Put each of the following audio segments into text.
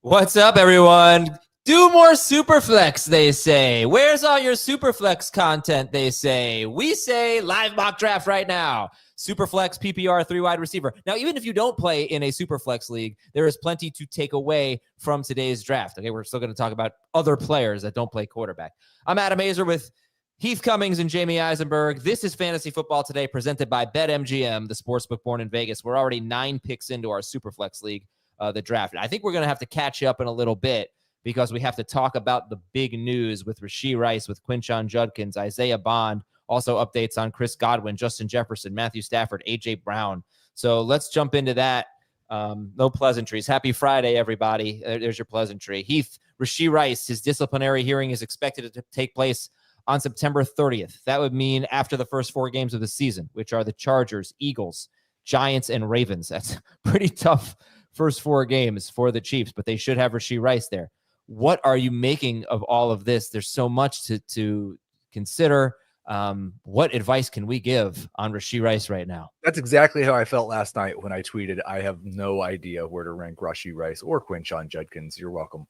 What's up, everyone? Do more Superflex, they say. Where's all your Superflex content, they say? We say live mock draft right now. Superflex, PPR, 3-wide receiver. Now, even if you don't play in a Superflex league, there is plenty to take away from today's draft. Okay, we're still going to talk about other players that don't play quarterback. I'm Adam Aizer with Heath Cummings and Jamie Eisenberg. This is Fantasy Football Today, presented by BetMGM, the sportsbook born in Vegas. We're already 9 picks into our Superflex league, the draft. I think we're going to have to catch you up in a little bit because we have to talk about the big news with Rashee Rice, with Quinshon Judkins, Isaiah Bond, also updates on Chris Godwin, Justin Jefferson, Matthew Stafford, A.J. Brown. So let's jump into that. No pleasantries. Happy Friday, everybody. There's your pleasantry. Heath, Rashee Rice, his disciplinary hearing is expected to take place on September 30th. That would mean after the first 4 games of the season, which are the Chargers, Eagles, Giants, and Ravens. That's pretty tough first 4 games for the Chiefs, but they should have Rashee Rice there. What are you making of all of this? There's so much to consider. What advice can we give on Rashee Rice right now? That's exactly how I felt last night when I tweeted, I have no idea where to rank Rashee Rice or Quinshon Judkins. You're welcome.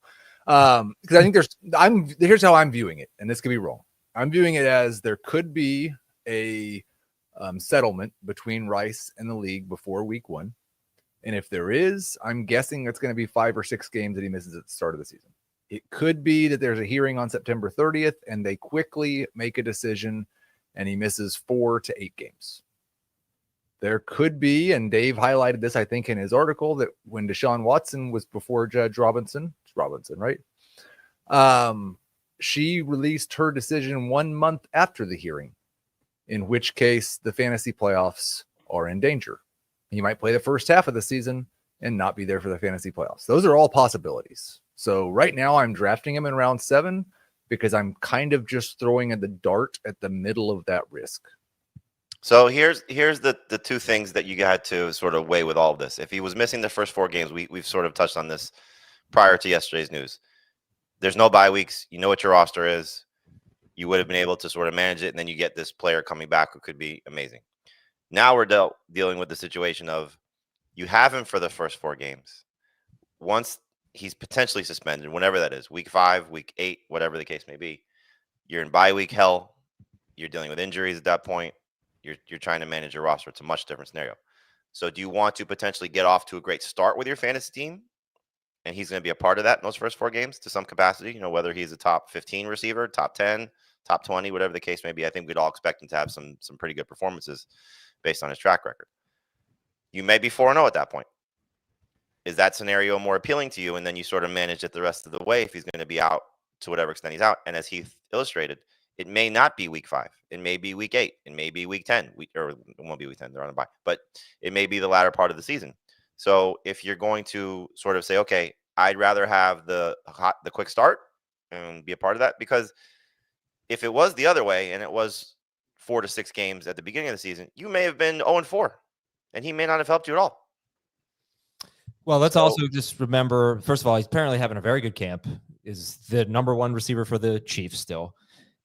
Because I think here's how I'm viewing it, and this could be wrong. I'm viewing it as there could be a settlement between Rice and the league before week 1. And if there is, I'm guessing it's going to be 5 or 6 games that he misses at the start of the season. It could be that there's a hearing on September 30th and they quickly make a decision and he misses 4 to 8 games. There could be, and Dave highlighted this, I think, in his article, that when Deshaun Watson was before Judge Robinson, right? She released her decision 1 month after the hearing, in which case the fantasy playoffs are in danger. He might play the first half of the season and not be there for the fantasy playoffs. Those are all possibilities. So right now I'm drafting him in round 7 because I'm kind of just throwing at the dart at the middle of that risk. So here's the 2 things that you had to sort of weigh with all of this. If he was missing the first 4 games, we've sort of touched on this prior to yesterday's news. There's no bye weeks. You know what your roster is. You would have been able to sort of manage it, and then you get this player coming back who could be amazing. Now we're dealing with the situation of you have him for the first 4 games. Once he's potentially suspended, whenever that is, week 5, week 8, whatever the case may be, you're in bye week hell. You're dealing with injuries at that point. You're trying to manage your roster. It's a much different scenario. So do you want to potentially get off to a great start with your fantasy team? And he's going to be a part of that in those first 4 games to some capacity, whether he's a top 15 receiver, top 10, top 20, whatever the case may be. I think we'd all expect him to have some pretty good performances based on his track record. You may be 4-0 at that point. Is that scenario more appealing to you? And then you sort of manage it the rest of the way if he's going to be out to whatever extent he's out. And as Heath illustrated, it may not be week 5. It may be week 8. It may be week 10. Or it won't be week 10. They're on a bye. But it may be the latter part of the season. So if you're going to sort of say, okay, I'd rather have the quick start and be a part of that, because if it was the other way and it was 4 to 6 games at the beginning of the season, you may have been 0-4, and he may not have helped you at all. Well, let's also just remember, first of all, he's apparently having a very good camp. Is the number 1 receiver for the Chiefs still.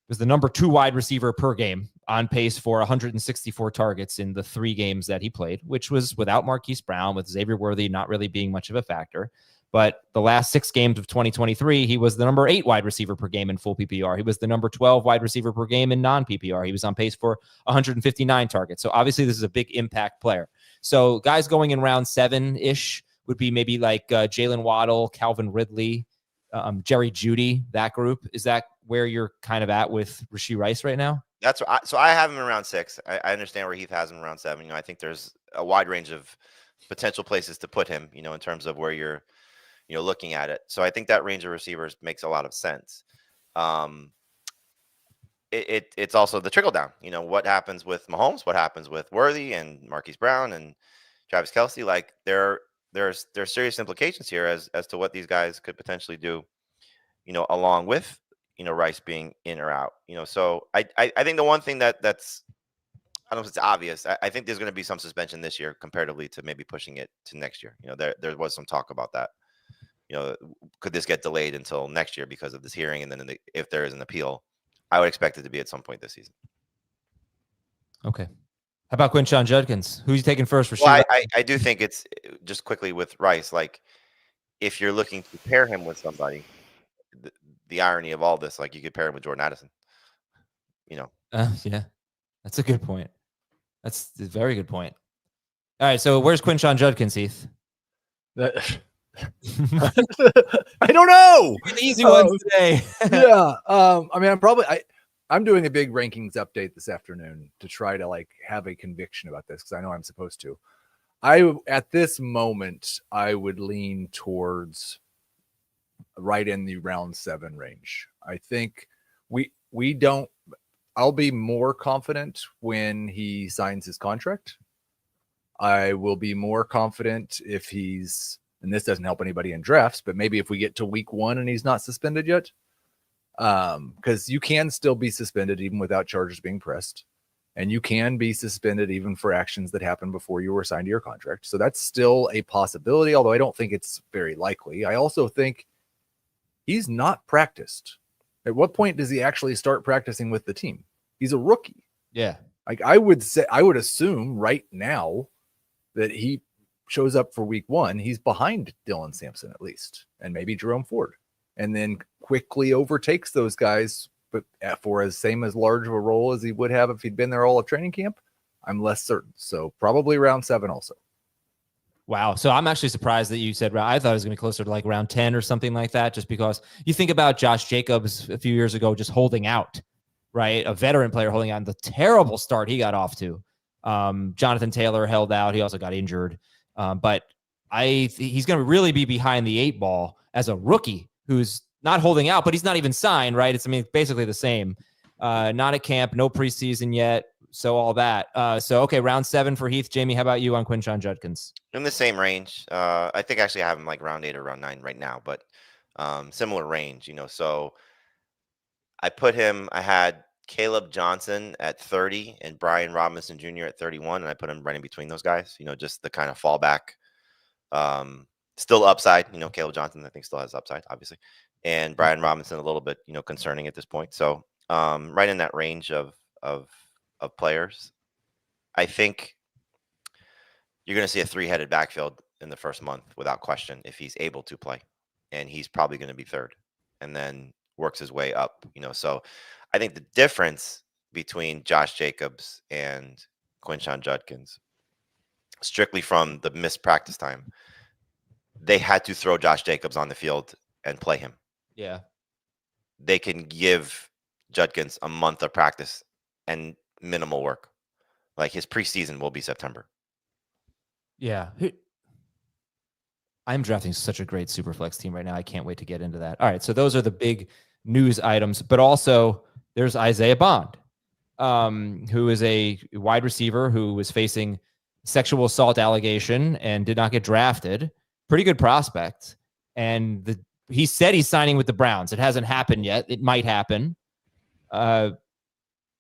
Was the number 2 wide receiver per game, on pace for 164 targets in the 3 games that he played, which was without Marquise Brown, with Xavier Worthy not really being much of a factor. But the last 6 games of 2023, he was the number 8 wide receiver per game in full PPR. He was the number 12 wide receiver per game in non-PPR. He was on pace for 159 targets. So obviously this is a big impact player. So guys going in round 7-ish would be maybe like Jalen Waddle, Calvin Ridley, Jerry Jeudy, that group. Is that where you're kind of at with Rashee Rice right now? That's what so I have him in round 6. I understand where Heath has him in round 7. I think there's a wide range of potential places to put him, in terms of where you're looking at it. So I think that range of receivers makes a lot of sense. It's also the trickle down. What happens with Mahomes? What happens with Worthy and Marquise Brown and Travis Kelce? Like there's serious implications here as to what these guys could potentially do. Along with Rice being in or out. So I think the one thing that's, I don't know if it's obvious. I think there's going to be some suspension this year comparatively to maybe pushing it to next year. There was some talk about that. Could this get delayed until next year because of this hearing? And then if there is an appeal, I would expect it to be at some point this season. Okay. How about Quinshon Judkins? Who's you taking first? Well, I do think it's just quickly with Rice. Like if you're looking to pair him with somebody, the irony of all this, like you could pair him with Jordan Addison. Yeah, that's a good point. That's a very good point. All right, so where's Quinshon Judkins, Heath? I don't know. The easy ones today. Yeah. I mean, I'm doing a big rankings update this afternoon to try to like have a conviction about this because I know I'm supposed to. At this moment, I would lean towards right in the round 7 range. I think we don't. I'll be more confident when he signs his contract. I will be more confident if he's, and this doesn't help anybody in drafts, but maybe if we get to week 1 and he's not suspended yet, because you can still be suspended even without charges being pressed, and you can be suspended even for actions that happened before you were signed to your contract. So that's still a possibility, although I don't think it's very likely. I also think he's not practiced. At what point does he actually start practicing with the team? He's a rookie. Yeah. Like I would assume right now that he shows up for week 1. He's behind Dylan Sampson at least, and maybe Jerome Ford, and then quickly overtakes those guys, but for as large of a role as he would have if he'd been there all of training camp. I'm less certain. So probably round 7 also. Wow. So I'm actually surprised that you said, I thought it was going to be closer to like round 10 or something like that, just because you think about Josh Jacobs a few years ago, just holding out, right? A veteran player holding out in the terrible start he got off to. Jonathan Taylor held out. He also got injured. But he's going to really be behind the 8 ball as a rookie who's not holding out, but he's not even signed, right? It's basically the same. Not at camp, no preseason yet. So all that. Okay, round 7 for Heath. Jamie, how about you on Quinshon Judkins? In the same range. I think actually I have him like round 8 or round 9 right now, but similar range, So I had Caleb Johnson at 30 and Brian Robinson Jr. at 31, and I put him right in between those guys, just the kind of fallback. Still upside, Caleb Johnson I think still has upside, obviously, and Brian Robinson a little bit, concerning at this point. So right in that range of players. I think you're going to see a 3-headed backfield in the first month without question if he's able to play, and he's probably going to be 3rd and then works his way up, So I think the difference between Josh Jacobs and Quinshon Judkins, strictly from the missed practice time, they had to throw Josh Jacobs on the field and play him. Yeah. They can give Judkins a month of practice and minimal work. Like his preseason will be September. Yeah. I'm drafting such a great Superflex team right now. I can't wait to get into that. All right. So those are the big news items, but also there's Isaiah Bond, who is a wide receiver who was facing sexual assault allegation and did not get drafted. Pretty good prospect. And he said he's signing with the Browns. It hasn't happened yet. It might happen.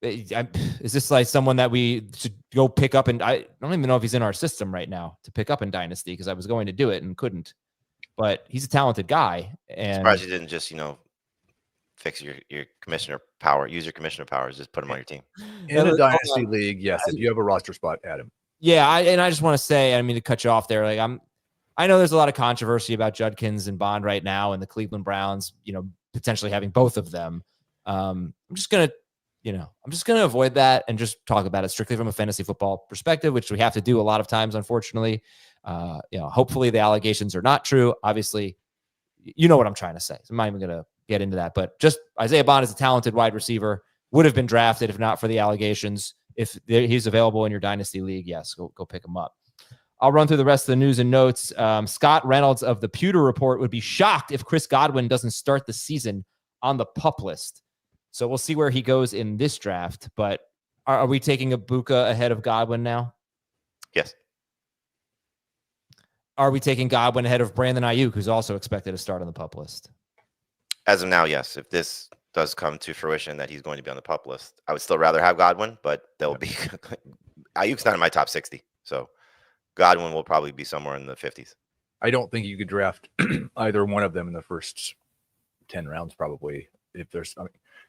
Is this like someone that we should go pick up? And I don't even know if he's in our system right now to pick up in Dynasty, because I was going to do it and couldn't. But he's a talented guy. And surprised you didn't just, fix your commissioner power, use your commissioner powers, just put him on your team. In a Dynasty league, yes. If you have a roster spot, add him. Yeah, I just want to say, I mean, to cut you off there, like I know there's a lot of controversy about Judkins and Bond right now, and the Cleveland Browns, potentially having both of them. I'm just gonna avoid that and just talk about it strictly from a fantasy football perspective, which we have to do a lot of times, unfortunately. Hopefully the allegations are not true. Obviously, you know what I'm trying to say. So I'm not even gonna get into that, but just Isaiah Bond is a talented wide receiver, would have been drafted if not for the allegations. If he's available in your Dynasty league, yes, go pick him up. I'll run through the rest of the news and notes. Scott Reynolds of the Pewter Report would be shocked if Chris Godwin doesn't start the season on the PUP list. So we'll see where he goes in this draft. But are we taking Ibuka ahead of Godwin now? Yes. Are we taking Godwin ahead of Brandon Ayuk, who's also expected to start on the PUP list? As of now, yes. If this does come to fruition that he's going to be on the PUP list, I would still rather have Godwin, but there'll be Ayuk's not in my top 60. So Godwin will probably be somewhere in the 50s. I don't think you could draft either one of them in the first 10 rounds, probably. If there's,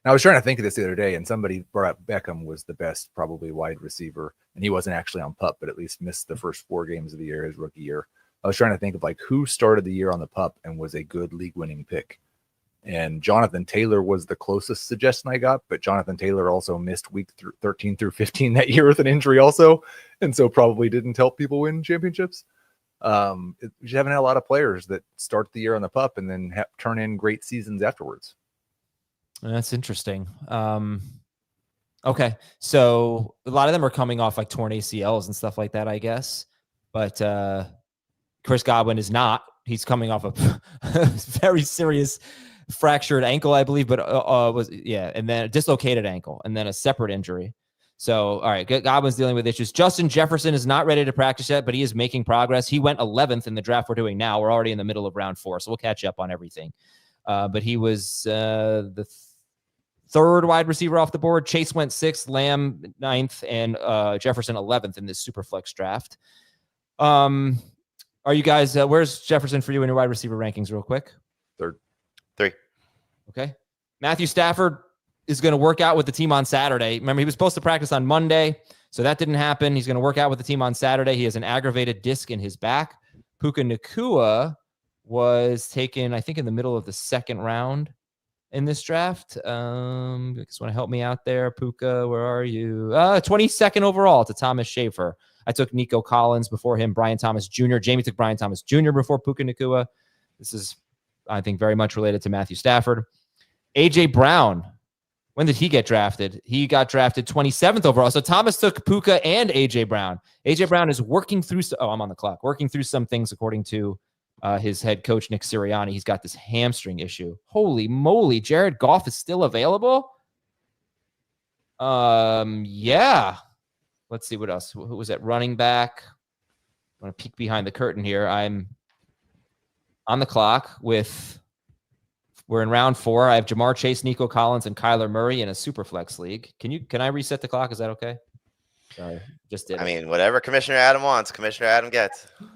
I was trying to think of this the other day, and somebody brought up Beckham was the best probably wide receiver, and he wasn't actually on PUP, but at least missed the first 4 games of the year, his rookie year. I was trying to think of like who started the year on the pup and was a good league winning pick. And Jonathan Taylor was the closest suggestion I got, but Jonathan Taylor also missed week 13 through 15 that year with an injury also. And so probably didn't help people win championships. We just haven't had a lot of players that start the year on the pup and then turn in great seasons afterwards. That's interesting. Okay. So a lot of them are coming off like torn ACLs and stuff like that, I guess. But Chris Godwin is not. He's coming off a very serious fractured ankle, I believe, but and then a dislocated ankle and then a separate injury. So, all right, Godwin's dealing with issues. Justin Jefferson is not ready to practice yet, but he is making progress. He went 11th in the draft we're doing now. We're already in the middle of round 4, so we'll catch up on everything. But he was the third wide receiver off the board. Chase went 6th, Lamb 9th, and Jefferson 11th in this SUPERFLEX draft. Are you guys, where's Jefferson for you in your wide receiver rankings real quick? 3rd. Okay. Matthew Stafford is going to work out with the team on Saturday. Remember, he was supposed to practice on Monday, so that didn't happen. He's going to work out with the team on Saturday. He has an aggravated disc in his back. Puka Nacua was taken, I think, in the middle of the 2nd round in this draft. You just want to help me out there, Puka? Where are you? 22nd overall to Thomas Schaefer. I took Nico Collins before him, Brian Thomas Jr. Jamie took Brian Thomas Jr. before Puka Nacua. This is, I think, very much related to Matthew Stafford. A.J. Brown. When did he get drafted? He got drafted 27th overall. So Thomas took Puka and A.J. Brown. A.J. Brown is working through I'm on the clock. Working through some things according to his head coach, Nick Sirianni. He's got this hamstring issue. Holy moly. Jared Goff is still available? Yeah. Let's see what else. Who was at running back? I'm going to peek behind the curtain here. I'm on the clock we're in round 4. I have Jamar Chase, Nico Collins, and Kyler Murray in a SUPERFLEX league. Can I reset the clock? Is that okay? Sorry, just did. I mean, whatever Commissioner Adam wants, Commissioner Adam gets. All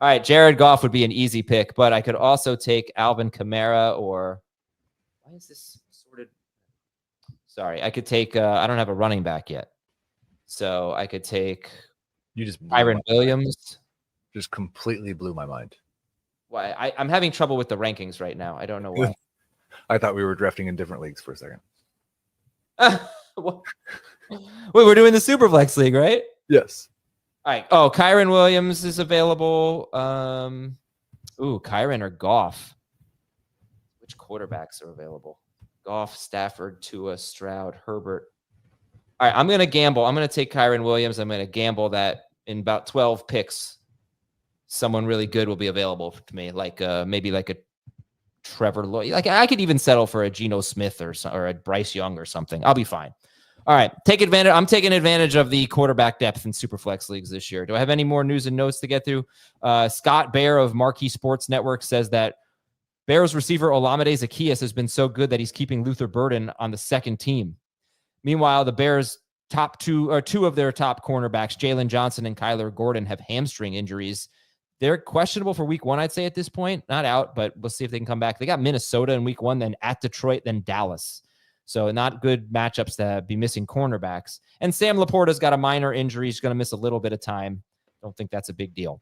right, Jared Goff would be an easy pick, but I could also take Alvin Kamara or why is this sorted? Sorry, I could take I don't have a running back yet. So I could take Kyren Williams. Just completely blew my mind. Why? I'm having trouble with the rankings right now. I don't know why. I thought we were drafting in different leagues for a second. Wait, we're doing the SUPERFLEX league, right? Yes. All right. Oh, Kyren Williams is available. Kyren or Goff? Which quarterbacks are available? Goff, Stafford, Tua, Stroud, Herbert. All right, I'm going to gamble. I'm going to take Kyren Williams. I'm going to gamble that in about 12 picks, someone really good will be available to me, like maybe like a Trevor Lloyd. Like I could even settle for a Geno Smith or a Bryce Young or something. I'll be fine. All right, take advantage. I'm taking advantage of the quarterback depth in SUPERFLEX leagues this year. Do I have any more news and notes to get through? Scott Bair of Marquee Sports Network says that Bears receiver Olamide Zaccheaus has been so good that he's keeping Luther Burden on the 2nd team. Meanwhile, the Bears' two of their top cornerbacks, Jalen Johnson and Kyler Gordon, have hamstring injuries. They're questionable for week 1, I'd say at this point. Not out, but we'll see if they can come back. They got Minnesota in week 1, then at Detroit, then Dallas. So not good matchups to be missing cornerbacks. And Sam Laporta's got a minor injury. He's going to miss a little bit of time. Don't think that's a big deal.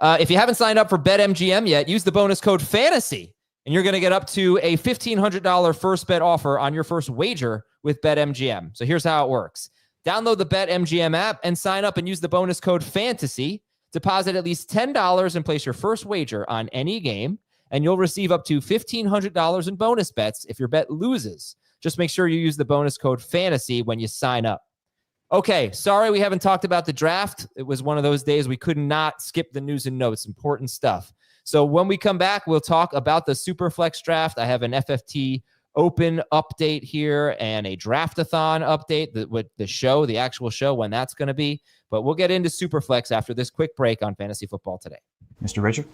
If you haven't signed up for BetMGM yet, use the bonus code FANTASY, and you're going to get up to a $1,500 first bet offer on your first wager with BetMGM. So here's how it works. Download the BetMGM app and sign up and use the bonus code FANTASY. Deposit at least $10 and place your first wager on any game, and you'll receive up to $1,500 in bonus bets if your bet loses. Just make sure you use the bonus code FANTASY when you sign up. Okay, sorry we haven't talked about the draft. It was one of those days we could not skip the news and notes. Important stuff. So when we come back, we'll talk about the SUPERFLEX draft. I have an FFT Open update here and a draftathon update with the actual show, when that's going to be. But we'll get into SUPERFLEX after this quick break on Fantasy Football Today. Mr. Richard?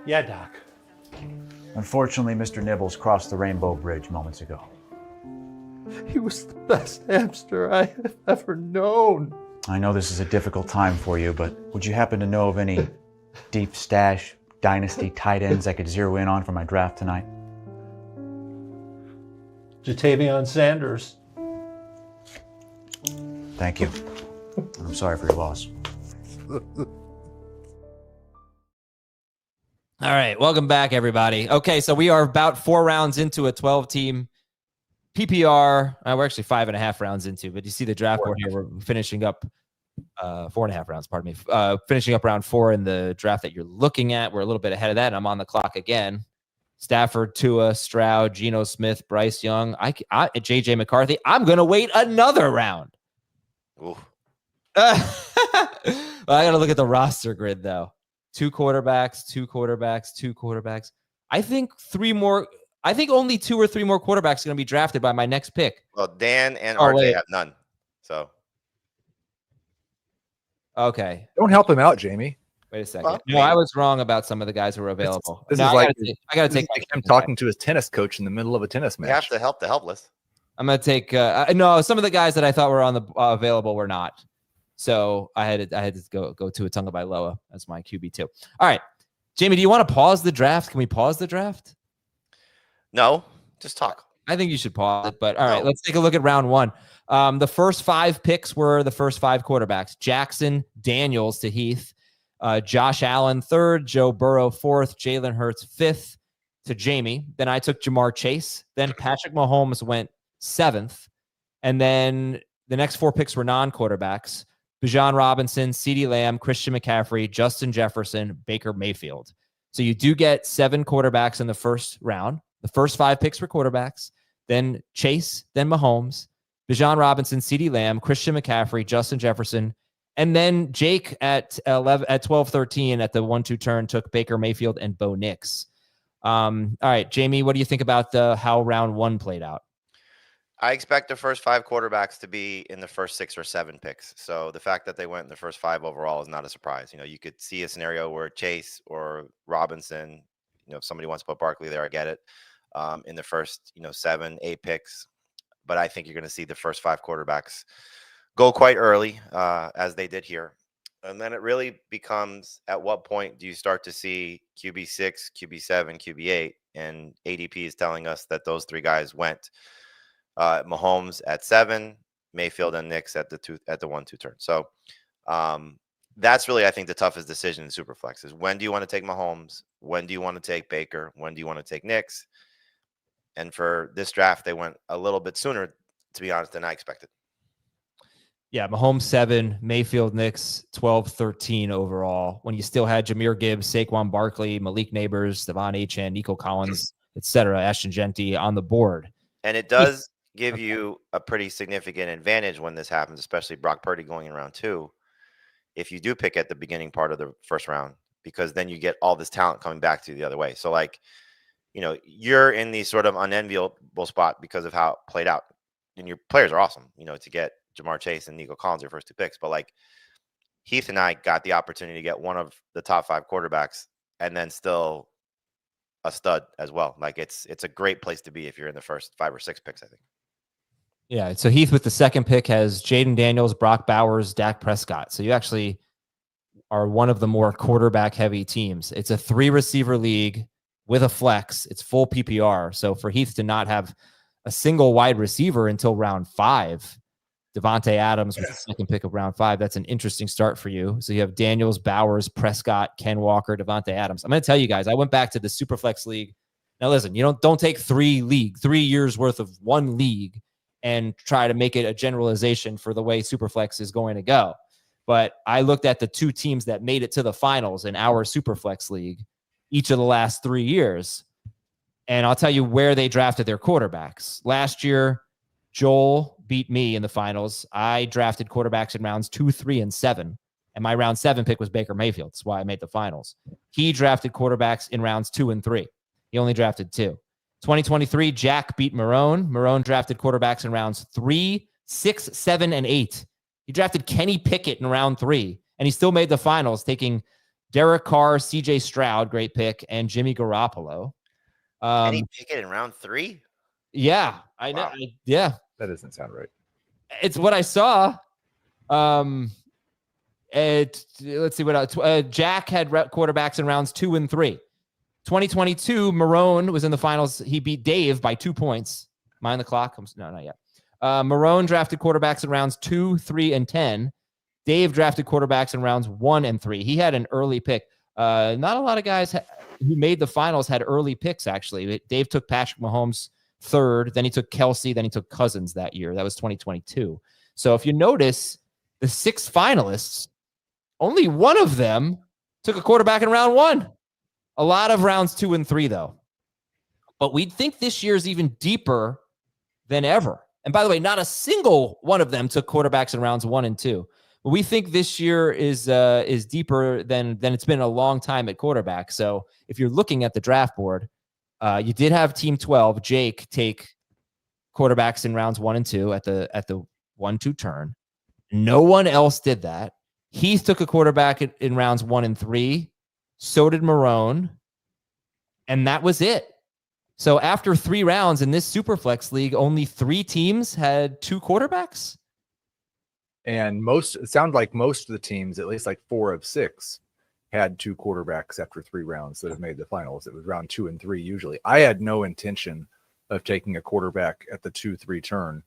Yeah, Doc. Unfortunately, Mr. Nibbles crossed the Rainbow Bridge moments ago. He was the best hamster I have ever known. I know this is a difficult time for you, but would you happen to know of any deep stash dynasty tight ends I could zero in on for my draft tonight? Jatavion Sanders. Thank you. I'm sorry for your loss. All right, welcome back, everybody. Okay, so we are about 4 rounds into a 12-team PPR. We're actually 5.5 rounds into, but you see the draft board here. We're finishing up 4.5 rounds, pardon me. Finishing up round 4 in the draft that you're looking at. We're a little bit ahead of that, and I'm on the clock again. Stafford, Tua, Stroud, Geno Smith, Bryce Young, JJ McCarthy. I'm going to wait another round. Oof. Well, I got to look at the roster grid, though. 2 quarterbacks, 2 quarterbacks, 2 quarterbacks. I think only 2 or 3 more quarterbacks are going to be drafted by my next pick. Well, Dan and RJ have none. So. Okay. Don't help him out, Jamie. Wait a second. No, I was wrong about some of the guys who were available. This is like I got to take him talking to his tennis coach in the middle of a tennis match. You have to help the helpless. I'm going to take no, some of the guys that I thought were on the available were not. So I had to go to Tua Tagovailoa as my QB2. All right. Jamie, do you want to pause the draft? Can we pause the draft? No, just talk. I think you should pause it, but all right, let's take a look at round 1. The first 5 picks were the first 5 quarterbacks. Jackson Daniels to Heath, Josh Allen 3rd, Joe Burrow 4th, Jalen Hurts 5th to Jamie. Then I took Jamar Chase. Then Patrick Mahomes went 7th. And then the next 4 picks were non-quarterbacks. Bijan Robinson, CeeDee Lamb, Christian McCaffrey, Justin Jefferson, Baker Mayfield. So you do get 7 quarterbacks in the first round. The first 5 picks were quarterbacks. Then Chase, then Mahomes, Bijan Robinson, CeeDee Lamb, Christian McCaffrey, Justin Jefferson, and then Jake at 12-13 at the 1-2 turn took Baker Mayfield and Bo Nix. All right, Jamie, what do you think about how round 1 played out? I expect the first 5 quarterbacks to be in the first 6 or 7 picks. So the fact that they went in the first 5 overall is not a surprise. You know, you could see a scenario where Chase or Robinson, if somebody wants to put Barkley there, I get it, in the first, 7, 8 picks. But I think you're going to see the first 5 quarterbacks go quite early, as they did here. And then it really becomes, at what point do you start to see QB6, QB7, QB8? And ADP is telling us that those 3 guys went. Mahomes at 7, Mayfield and Nix at the 1-2 turn. So that's really, I think, the toughest decision in Superflex is when do you want to take Mahomes? When do you want to take Baker? When do you want to take Nix? And for this draft, they went a little bit sooner, to be honest, than I expected. Yeah, Mahomes 7, Mayfield, Nix 12-13 overall. When you still had Jahmyr Gibbs, Saquon Barkley, Malik Neighbors, Devon Achane, Nico Collins, etc., Ashton Genty on the board. And it does give you a pretty significant advantage when this happens, especially Brock Purdy going in round 2, if you do pick at the beginning part of the first round, because then you get all this talent coming back to you the other way. So, you're in the sort of unenviable spot because of how it played out. And your players are awesome, to get Jamar Chase and Nico Collins your first 2 picks. But, Heath and I got the opportunity to get one of the top 5 quarterbacks and then still a stud as well. It's a great place to be if you're in the first 5 or 6 picks, I think. Yeah, so Heath with the second pick has Jaden Daniels, Brock Bowers, Dak Prescott. So you actually are one of the more quarterback-heavy teams. It's a 3-receiver league with a flex. It's full PPR. So for Heath to not have a single wide receiver until round 5, Devontae Adams was the second pick of round 5. That's an interesting start for you. So you have Daniels, Bowers, Prescott, Ken Walker, Devontae Adams. I'm going to tell you guys, I went back to the Superflex league. Now listen, you don't take 3 years worth of one league and try to make it a generalization for the way Superflex is going to go. But I looked at the 2 teams that made it to the finals in our Superflex league each of the last 3 years. And I'll tell you where they drafted their quarterbacks. Last year, Joel beat me in the finals. I drafted quarterbacks in rounds 2, 3, and 7. And my round 7 pick was Baker Mayfield. That's why I made the finals. He drafted quarterbacks in rounds 2 and 3. He only drafted 2. 2023, Jack beat Marone. Marone drafted quarterbacks in rounds 3, 6, 7, and 8. He drafted Kenny Pickett in round 3, and he still made the finals, taking Derek Carr, CJ Stroud, great pick, and Jimmy Garoppolo. Kenny Pickett in round 3? Yeah, I know. Wow. Yeah. That doesn't sound right. It's what I saw. Let's see what else. Jack had quarterbacks in rounds 2 and 3. 2022, Marone was in the finals. He beat Dave by 2 points. Mind the clock. No, not yet. Marone drafted quarterbacks in rounds 2, 3, and 10. Dave drafted quarterbacks in rounds 1 and 3. He had an early pick. Not a lot of guys who made the finals had early picks, actually. Dave took Patrick Mahomes third, then he took Kelsey, then he took Cousins that year. That was 2022. So if you notice, the 6 finalists, only one of them took a quarterback in round 1. A lot of rounds 2 and 3, though. But we'd think this year is even deeper than ever. And by the way, not a single one of them took quarterbacks in rounds 1 and 2. But we think this year is deeper than it's been a long time at quarterback. So if you're looking at the draft board, you did have Team 12, Jake, take quarterbacks in rounds 1 and 2 at the 1-2 turn. No one else did that. Heath took a quarterback in rounds 1 and 3. So did Marone. And that was it. So after 3 rounds in this Superflex league, only 3 teams had 2 quarterbacks. And it sounds like most of the teams, at least like 4 of 6, had 2 quarterbacks after 3 rounds that have made the finals. It was round 2 and 3 usually. I had no intention of taking a quarterback at the 2-3 turn.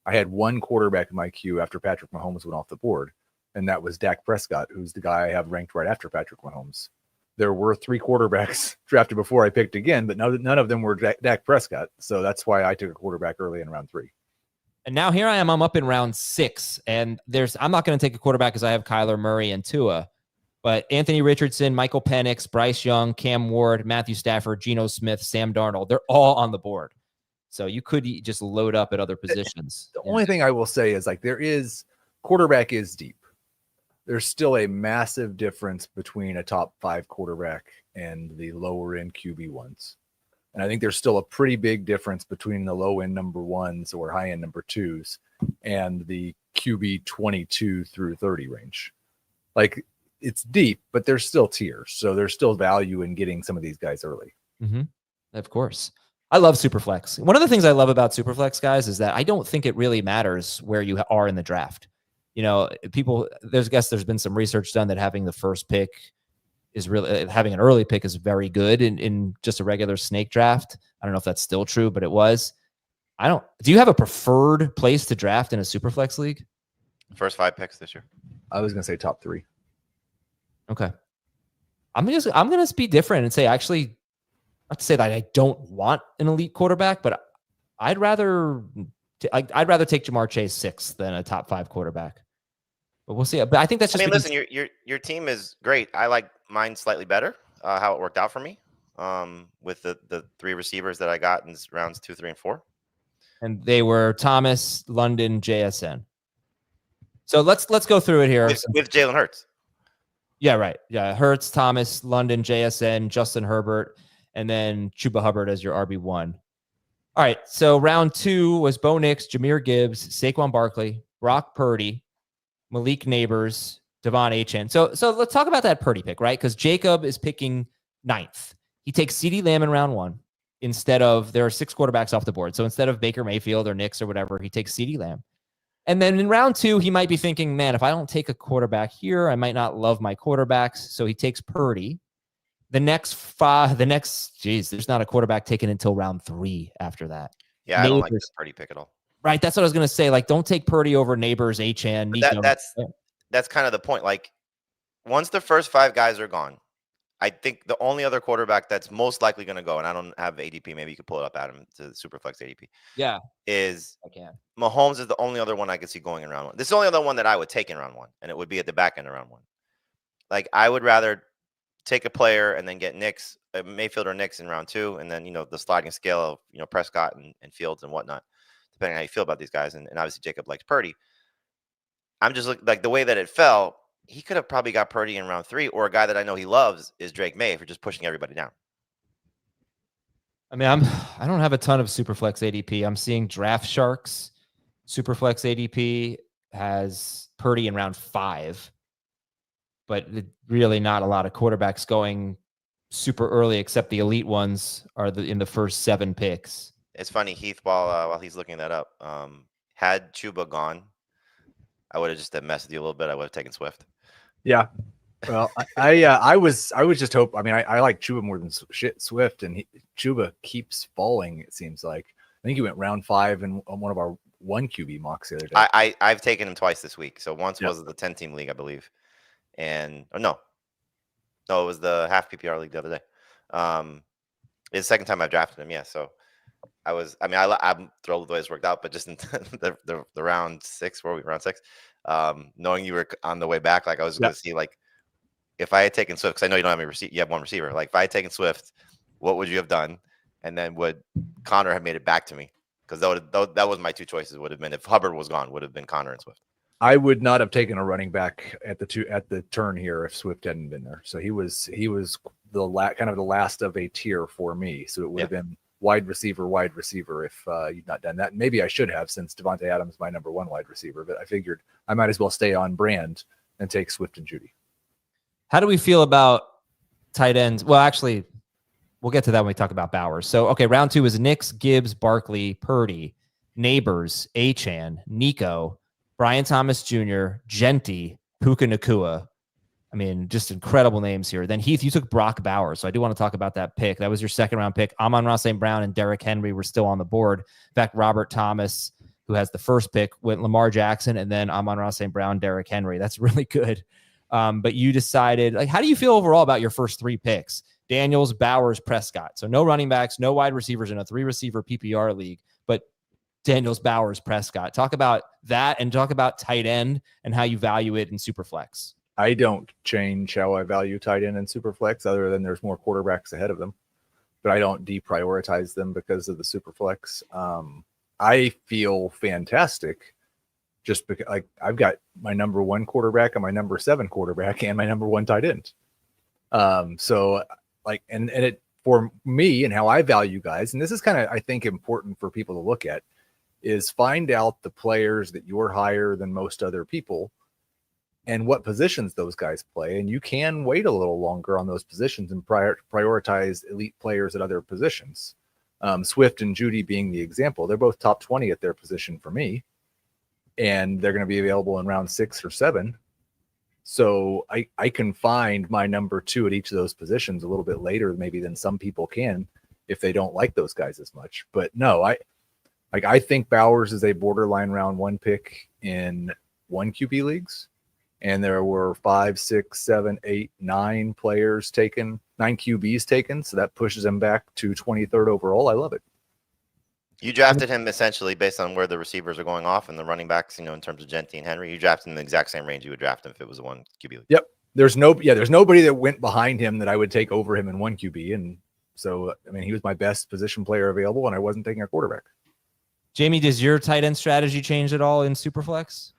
I had 1 quarterback in my queue after Patrick Mahomes went off the board, and that was Dak Prescott, who's the guy I have ranked right after Patrick Mahomes. There were 3 quarterbacks drafted before I picked again, but none of them were Dak Prescott. So that's why I took a quarterback early in round 3. And now here I am. I'm up in round 6, and I'm not going to take a quarterback because I have Kyler Murray and Tua. But Anthony Richardson, Michael Penix, Bryce Young, Cam Ward, Matthew Stafford, Geno Smith, Sam Darnold, they're all on the board. So you could just load up at other positions. The only thing I will say is quarterback is deep. There's still a massive difference between a top 5 quarterback and the lower end QB ones. And I think there's still a pretty big difference between the low end number 1s or high end number 2s and the QB 22 through 30 range. Like, it's deep, but there's still tiers. So there's still value in getting some of these guys early. Mm-hmm. Of course. I love Superflex. One of the things I love about Superflex, guys, is that I don't think it really matters where you are in the draft. You know, there's been some research done that having the first pick is really, having an early pick is very good in just a regular snake draft. I don't know if that's still true, but it was. Do you have a preferred place to draft in a Superflex league? First 5 picks this year. I was going to say top 3. Okay. I'm going to be different and say, actually, not to say that I don't want an elite quarterback, but I'd rather take Jamar Chase 6th than a top 5 quarterback. But we'll see. But I think that's just. Listen, your team is great. I like mine slightly better. How it worked out for me, with the 3 receivers that I got in rounds 2, 3, and 4. And they were Thomas, London, JSN. So let's go through it here with Jalen Hurts. Yeah, right. Yeah, Hurts, Thomas, London, JSN, Justin Herbert, and then Chuba Hubbard as your RB1. All right, so round 2 was Bo Nix, Jahmyr Gibbs, Saquon Barkley, Brock Purdy, Malik Neighbors, Devon Achane. So let's talk about that Purdy pick, right? Because Jacob is picking 9th. He takes CeeDee Lamb in round 1 instead of, there are 6 quarterbacks off the board. So instead of Baker Mayfield or Nix or whatever, he takes CeeDee Lamb. And then in round 2, he might be thinking, man, if I don't take a quarterback here, I might not love my quarterbacks. So he takes Purdy. There's not a quarterback taken until round 3 after that. Yeah, I don't like this Purdy pick at all. Right, that's what I was going to say. Like, don't take Purdy over Neighbors, Achane, Nico. That's kind of the point. Like, once the first 5 guys are gone, I think the only other quarterback that's most likely going to go, and I don't have ADP, maybe you could pull it up, Adam, to the Superflex ADP. Yeah, is I can. Mahomes is the only other one I could see going in round 1. This is the only other one that I would take in round 1, and it would be at the back end of round 1. Like, I would rather take a player and then get Mayfield or Nix in round 2, and then the sliding scale of Prescott and Fields and whatnot, depending on how you feel about these guys. And obviously Jacob likes Purdy. I'm just like the way that it fell, he could have probably got Purdy in round 3, or a guy that I know he loves is Drake May for just pushing everybody down. I mean, I don't have a ton of Superflex ADP. I'm seeing Draft Sharks. Superflex ADP has Purdy in round 5, but really not a lot of quarterbacks going super early, except the elite ones are in the first 7 picks. It's funny, Heath, while he's looking that up, had Chuba gone, I would have just messed with you a little bit. I would have taken Swift. Yeah. Well, I was just hoping. I mean, I like Chuba more than Swift, and Chuba keeps falling. It seems like I think he went round 5 in one of our 1 QB mocks the other day. I've taken him twice this week. So once was the 10-team league, I believe, and no, it was the half PPR league the other day. It's the second time I've drafted him. Yeah. So I'm thrilled with the way it's worked out, but just in the round 6, where we round 6, knowing you were on the way back, like I was going to see, like, if I had taken Swift, because I know you don't have any receiver, you have one receiver. Like, if I had taken Swift, what would you have done? And then would Connor have made it back to me? Because that was my 2 choices. Would have been, if Hubbard was gone, would have been Connor and Swift. I would not have taken a running back at the turn here if Swift hadn't been there. So he was kind of the last of a tier for me. So it would have been wide receiver if you'd not done that. And maybe I should have, since Devontae Adams is my number 1 wide receiver, but I figured I might as well stay on brand and take Swift and Judy. How do we feel about tight ends? Well, actually, we'll get to that when we talk about Bowers. So, okay, round 2 is Nix, Gibbs, Barkley, Purdy, Neighbors, Achane, Nico, Brian Thomas Jr., Genti, Puka Nacua. I mean, just incredible names here. Then, Heath, you took Brock Bowers, so I do want to talk about that pick. That was your second-round pick. Amon-Ra St. Brown and Derrick Henry were still on the board. In fact, Robert Thomas, who has the first pick, went Lamar Jackson, and then Amon-Ra St. Brown, Derrick Henry. That's really good. But you decided, like, how do you feel overall about your first 3 picks? Daniels, Bowers, Prescott. So no running backs, no wide receivers in a 3-receiver PPR league, but Daniels, Bowers, Prescott. Talk about that and talk about tight end and how you value it in Superflex. I don't change how I value tight end and Superflex, other than there's more quarterbacks ahead of them, but I don't deprioritize them because of the Superflex. I feel fantastic just because, like, I've got my number 1 quarterback and my number 7 quarterback and my number 1 tight end. So like, and it, for me and how I value guys, and this is kind of, I think, important for people to look at, is find out the players that you're higher than most other people and what positions those guys play. And you can wait a little longer on those positions and prioritize elite players at other positions. Swift and Judy being the example, they're both top 20 at their position for me, and they're going to be available in round 6 or 7. So I can find my number 2 at each of those positions a little bit later, maybe, than some people can if they don't like those guys as much. But no, I think Bowers is a borderline round 1 pick in 1 QB leagues. And there were 5, 6, 7, 8, 9 players taken, 9 QBs taken. So that pushes him back to 23rd overall. I love it. You drafted him essentially based on where the receivers are going off and the running backs, in terms of Genti and Henry. You drafted him in the exact same range you would draft him if it was a 1 QB league. Yep. There's nobody that went behind him that I would take over him in 1 QB. And so, I mean, he was my best position player available, and I wasn't taking a quarterback. Jamie, does your tight end strategy change at all in Superflex?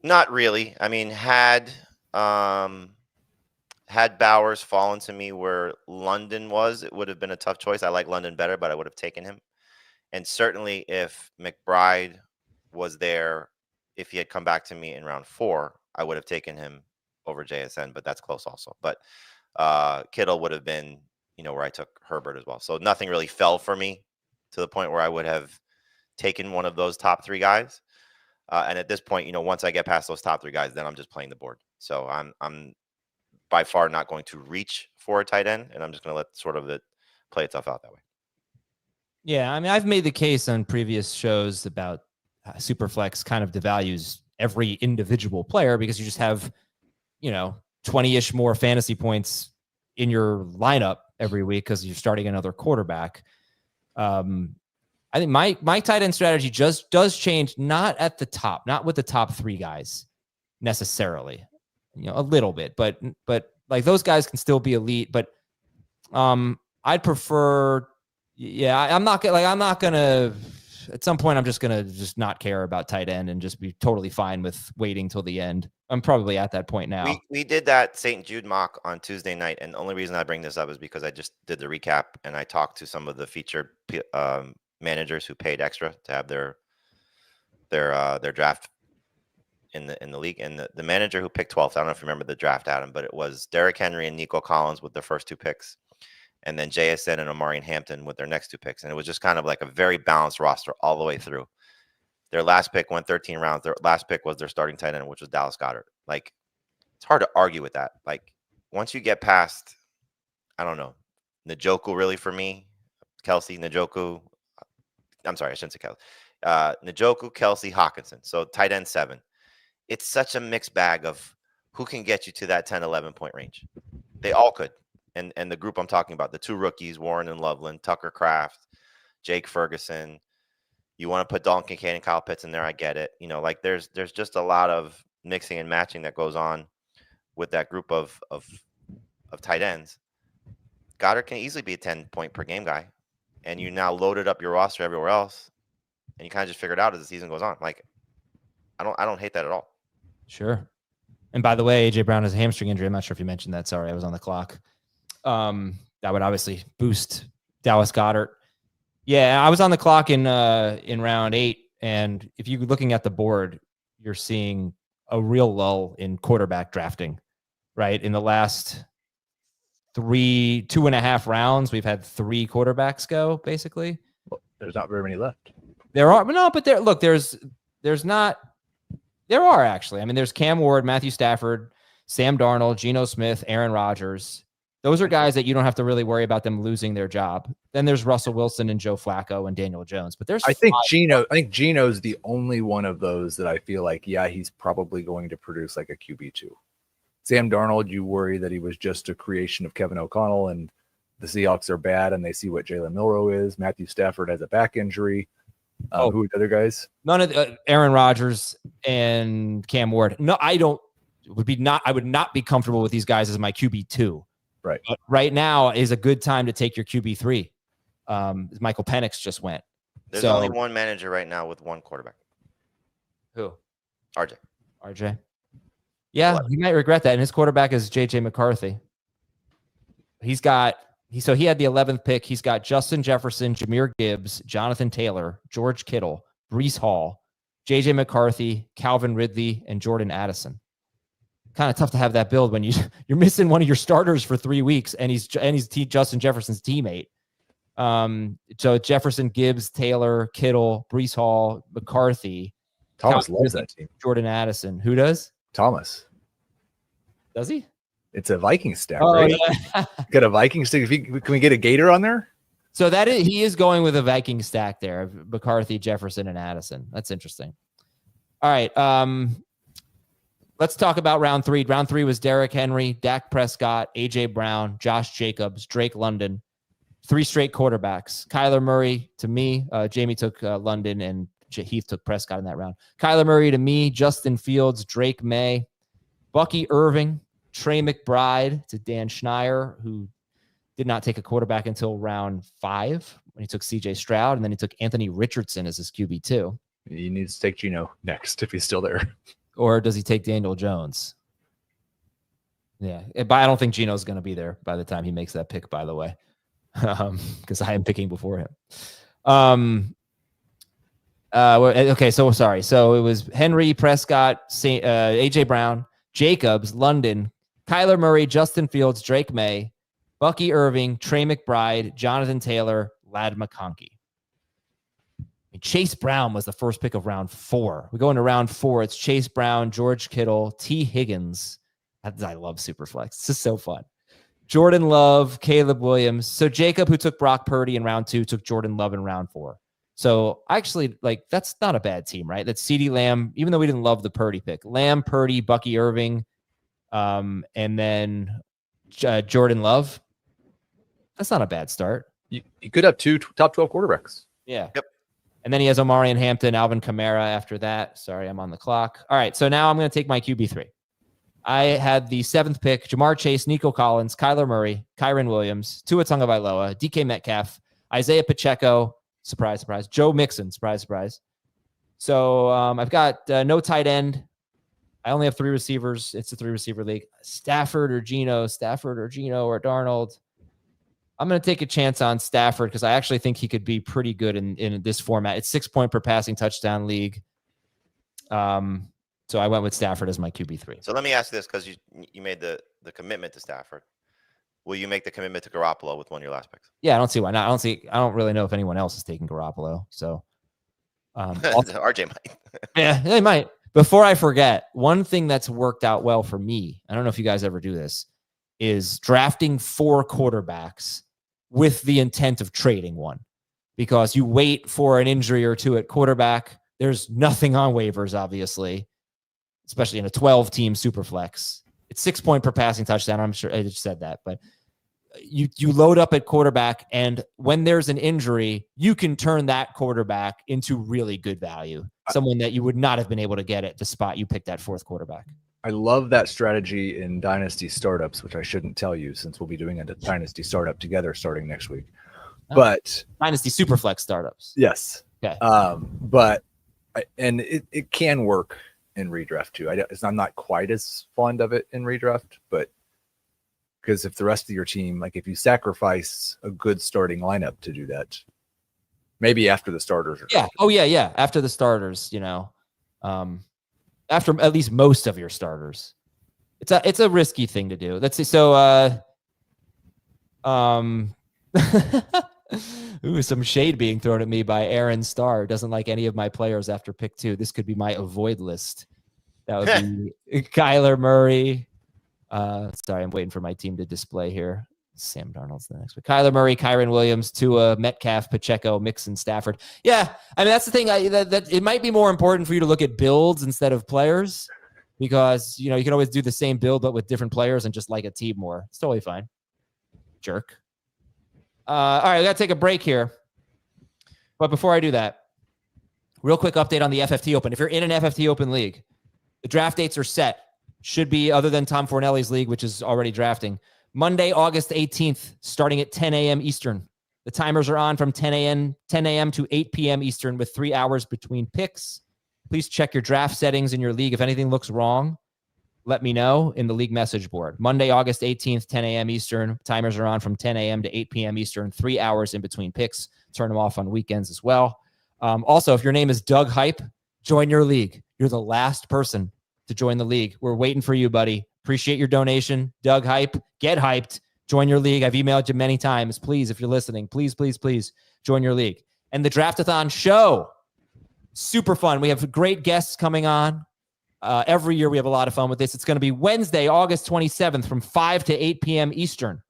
Not really. I mean, had Bowers fallen to me where London was, it would have been a tough choice. I like London better, but I would have taken him. And certainly if McBride was there, if he had come back to me in round 4, I would have taken him over JSN, but that's close also. But Kittle would have been, where I took Herbert as well. So nothing really fell for me to the point where I would have taken one of those top 3 guys. And at this point, once I get past those top 3 guys, then I'm just playing the board. So I'm by far not going to reach for a tight end, and I'm just going to let sort of it play itself out that way. Yeah, I mean, I've made the case on previous shows about Superflex kind of devalues every individual player because you just have, 20-ish more fantasy points in your lineup every week because you're starting another quarterback. I think my tight end strategy just does change, not at the top, not with the top 3 guys necessarily, a little bit, but like those guys can still be elite, but I'd prefer. Yeah, I'm not gonna. At some point, I'm just gonna not care about tight end and just be totally fine with waiting till the end. I'm probably at that point now. We did that St. Jude mock on Tuesday night, and the only reason I bring this up is because I just did the recap and I talked to some of the featured managers who paid extra to have their draft in the league. And the manager who picked 12th, I don't know if you remember the draft, Adam, but it was Derrick Henry and Nico Collins with their first 2 picks. And then JSN and Omarion Hampton with their next 2 picks. And it was just kind of like a very balanced roster all the way through. Their last pick went 13 rounds. Their last pick was their starting tight end, which was Dallas Goedert. Like, it's hard to argue with that. Like, once you get past, I don't know, Njoku really for me, Kelsey, Njoku. I'm sorry, I shouldn't say Kelsey. Njoku, Kelsey, Hawkinson. So tight end 7. It's such a mixed bag of who can get you to that 10, 11 point range. They all could. and the group I'm talking about, the two rookies, Warren and Loveland, Tucker Kraft, Jake Ferguson. You want to put Dalton Kincaid and Kyle Pitts in there, I get it. Like there's just a lot of mixing and matching that goes on with that group of tight ends. Goddard can easily be a 10-point per game guy, and you now loaded up your roster everywhere else, and you kind of just figure it out as the season goes on. Like, I don't hate that at all. Sure. And by the way, AJ Brown has a hamstring injury. I'm not sure if you mentioned that. Sorry, I was on the clock. That would obviously boost Dallas Goedert. Yeah, I was on the clock in round 8, and if you're looking at the board, you're seeing a real lull in quarterback drafting, right? In the last 2.5 rounds, we've had 3 quarterbacks go, basically. Well, there's not very many left. There are actually. I mean, there's Cam Ward, Matthew Stafford, Sam Darnold, Geno Smith, Aaron Rodgers. Those are guys that you don't have to really worry about them losing their job. Then there's Russell Wilson and Joe Flacco and Daniel Jones. But I think Geno's the only one of those that I feel like, yeah, he's probably going to produce like a QB2. Sam Darnold, you worry that he was just a creation of Kevin O'Connell, and the Seahawks are bad and they see what Jalen Milroe is. Matthew Stafford has a back injury. Who are the other guys? None of Aaron Rodgers and Cam Ward. No, I would not be comfortable with these guys as my QB2. Right. But right now is a good time to take your QB3. Michael Penix just went. There's only one manager right now with one quarterback. Who? RJ. Yeah, he might regret that. And his quarterback is JJ McCarthy. He had the 11th pick. He's got Justin Jefferson, Jahmyr Gibbs, Jonathan Taylor, George Kittle, Breece Hall, JJ McCarthy, Calvin Ridley, and Jordan Addison. Kind of tough to have that build when you're missing one of your starters for 3 weeks, and he's Justin Jefferson's teammate. So Jefferson, Gibbs, Taylor, Kittle, Breece Hall, McCarthy. Thomas loves that team. Jordan Addison. Who does? Thomas. Does he? It's a Viking stack, right? Yeah. Got a Viking stack. Can we get a Gator on there? So he is going with a Viking stack there. McCarthy, Jefferson, and Addison. That's interesting. All right. Let's talk about round 3. Round 3 was Derrick Henry, Dak Prescott, AJ Brown, Josh Jacobs, Drake London. 3 straight quarterbacks. Kyler Murray to me. Jamie took London, and Heath took Prescott in that round. Kyler Murray to me. Justin Fields, Drake May, Bucky Irving, Trey McBride to Dan Schneier, who did not take a quarterback until round 5 when he took CJ Stroud, and then he took Anthony Richardson as his QB2. He needs to take Geno next if he's still there. Or does he take Daniel Jones? Yeah, but I don't think Geno's going to be there by the time he makes that pick, by the way, because I am picking before him. Okay, so sorry. So it was Henry, Prescott, AJ Brown, Jacobs, London, Kyler Murray, Justin Fields, Drake May, Bucky Irving, Trey McBride, Jonathan Taylor, Ladd McConkey. Chase Brown was the first pick of round 4. We go into round 4. It's Chase Brown, George Kittle, T. Higgins. I love Superflex. It's just so fun. Jordan Love, Caleb Williams. So Jacob, who took Brock Purdy in round 2, took Jordan Love in round 4. So actually, that's not a bad team, right? That's CeeDee Lamb, even though we didn't love the Purdy pick. Lamb, Purdy, Bucky Irving, and then Jordan Love. That's not a bad start. You could have 2 top 12 quarterbacks. Yeah. Yep. And then he has Omarion Hampton, Alvin Kamara after that. Sorry, I'm on the clock. All right, so now I'm going to take my QB3. I had the 7th pick, Jamar Chase, Nico Collins, Kyler Murray, Kyren Williams, Tua Tagovailoa, DK Metcalf, Isaiah Pacheco, surprise, surprise, Joe Mixon, surprise, surprise. So I've got no tight end. I only have 3 receivers. It's a 3-receiver league. Stafford or Geno or Darnold. I'm going to take a chance on Stafford because I actually think he could be pretty good in this format. It's 6-point per passing touchdown league. So I went with Stafford as my QB3. So let me ask you this, because you made the commitment to Stafford. Will you make the commitment to Garoppolo with one of your last picks? Yeah, I don't see why not. I don't really know if anyone else is taking Garoppolo. So RJ might. Yeah, they might. Before I forget, one thing that's worked out well for me, I don't know if you guys ever do this, is drafting 4 quarterbacks with the intent of trading one, because you wait for an injury or 2 at quarterback. There's nothing on waivers, obviously, especially in a 12-team Superflex. It's 6-point per passing touchdown. I'm sure I just said that, but you load up at quarterback, and when there's an injury, you can turn that quarterback into really good value. Someone that you would not have been able to get at the spot you picked that fourth quarterback. I love that strategy in dynasty startups, which I shouldn't tell you since we'll be doing a dynasty startup together starting next week. But dynasty superflex startups. Yes. Okay. But it can work in redraft too. I'm not quite as fond of it in redraft, but because if the rest of your team, like if you sacrifice a good starting lineup to do that, maybe after the starters. Yeah. Oh yeah. After the starters, after at least most of your starters, it's a risky thing to do. Let's see. So, ooh, some shade being thrown at me by Aaron Starr. Doesn't like any of my players after pick 2. This could be my avoid list. That would be Kyler Murray. Sorry, I'm waiting for my team to display here. Sam Darnold's the next one. Kyler Murray, Kyron Williams, Tua, Metcalf, Pacheco, Mixon, Stafford. Yeah, I mean, that's the thing. That it might be more important for you to look at builds instead of players because, you can always do the same build but with different players and just like a team more. It's totally fine. Jerk. All right, we got to take a break here. But before I do that, real quick update on the FFT Open. If you're in an FFT Open league, the draft dates are set. Should be, other than Tom Fornelli's league, which is already drafting, Monday, August 18th, starting at 10 a.m. Eastern. The timers are on from 10 a.m. to 8 p.m. Eastern with 3 hours between picks. Please check your draft settings in your league. If anything looks wrong, let me know in the league message board. Monday, August 18th, 10 a.m. Eastern. Timers are on from 10 a.m. to 8 p.m. Eastern. 3 hours in between picks. Turn them off on weekends as well. Also, if your name is Doug Hype, join your league. You're the last person to join the league. We're waiting for you, buddy. Appreciate your donation. Doug Hype, get hyped. Join your league. I've emailed you many times. Please, if you're listening, please join your league. And the Draftathon show, super fun. We have great guests coming on. Every year we have a lot of fun with this. It's going to be Wednesday, August 27th from 5 to 8 p.m. Eastern.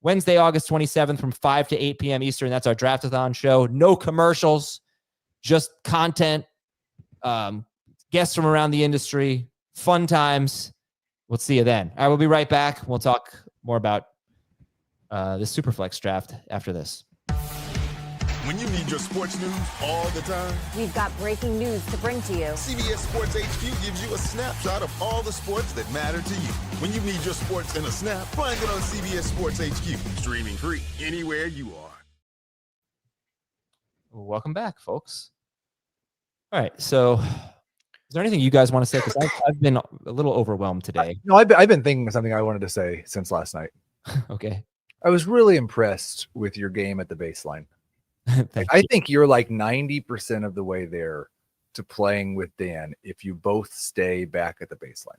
Wednesday, August 27th from 5 to 8 p.m. Eastern. That's our Draftathon show. No commercials, just content, guests from around the industry, fun times. We'll see you then. All right, we'll be right back. We'll talk more about the Superflex draft after this. When you need your sports news all the time, we've got breaking news to bring to you. CBS Sports HQ gives you a snapshot of all the sports that matter to you. When you need your sports in a snap, find it on CBS Sports HQ, streaming free anywhere you are. Welcome back, folks. All right, so is there anything you guys want to say? Because I've been a little overwhelmed today. I've been thinking of something I wanted to say since last night. Okay. I was really impressed with your game at the baseline. I think you're like 90% of the way there to playing with Dan if you both stay back at the baseline.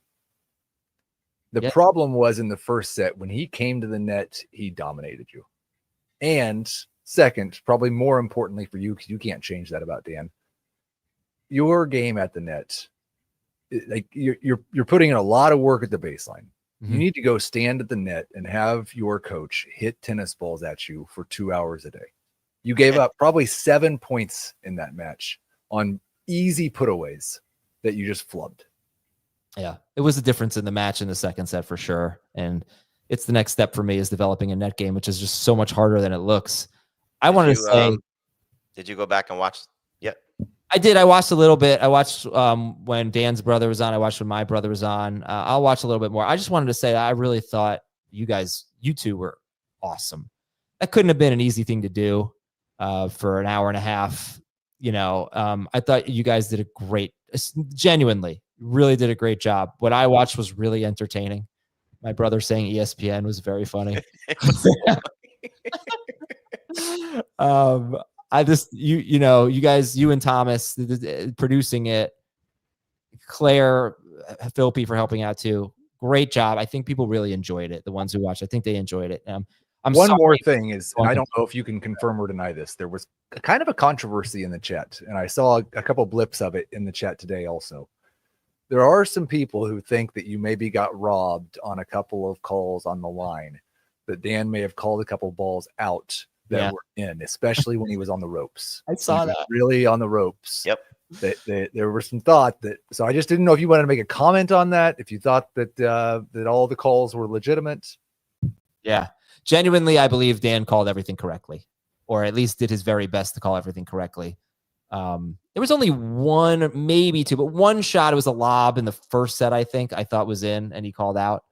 The problem was in the first set, when he came to the net, he dominated you. And second, probably more importantly for you, because you can't change that about Dan, your game at the net, like you're putting in a lot of work at the baseline. You need to go stand at the net and have your coach hit tennis balls at you for 2 hours a day. You gave up probably 7 points in that match on easy putaways that you just flubbed. Yeah, it was a difference in the match in the second set for sure. And it's the next step for me is developing a net game, which is just so much harder than it looks. I wanted to say, did you go back and watch yet? I did. I watched a little bit. I watched when Dan's brother was on. I watched when my brother was on. I'll watch a little bit more. I just wanted to say I really thought you two were awesome. That couldn't have been an easy thing to do for an hour and a half. I thought you guys did genuinely, really did a great job. What I watched was really entertaining. My brother saying ESPN was very funny. I just, you guys, you and Thomas producing it, Claire, Philippi for helping out too. Great job. I think people really enjoyed it. The ones who watched, I think they enjoyed it. One more thing is, and I don't know if you can confirm or deny this, there was kind of a controversy in the chat, and I saw a couple blips of it in the chat today also. There are some people who think that you maybe got robbed on a couple of calls on the line, that Dan may have called a couple balls out that were in, especially when he was on the ropes. I saw that. Really on the ropes. Yep. There was some thought that, so I just didn't know if you wanted to make a comment on that, if you thought that that all the calls were legitimate. Yeah. Genuinely, I believe Dan called everything correctly, or at least did his very best to call everything correctly. There was only one, maybe two, but one shot. It was a lob in the first set, I think, I thought was in, and he called out.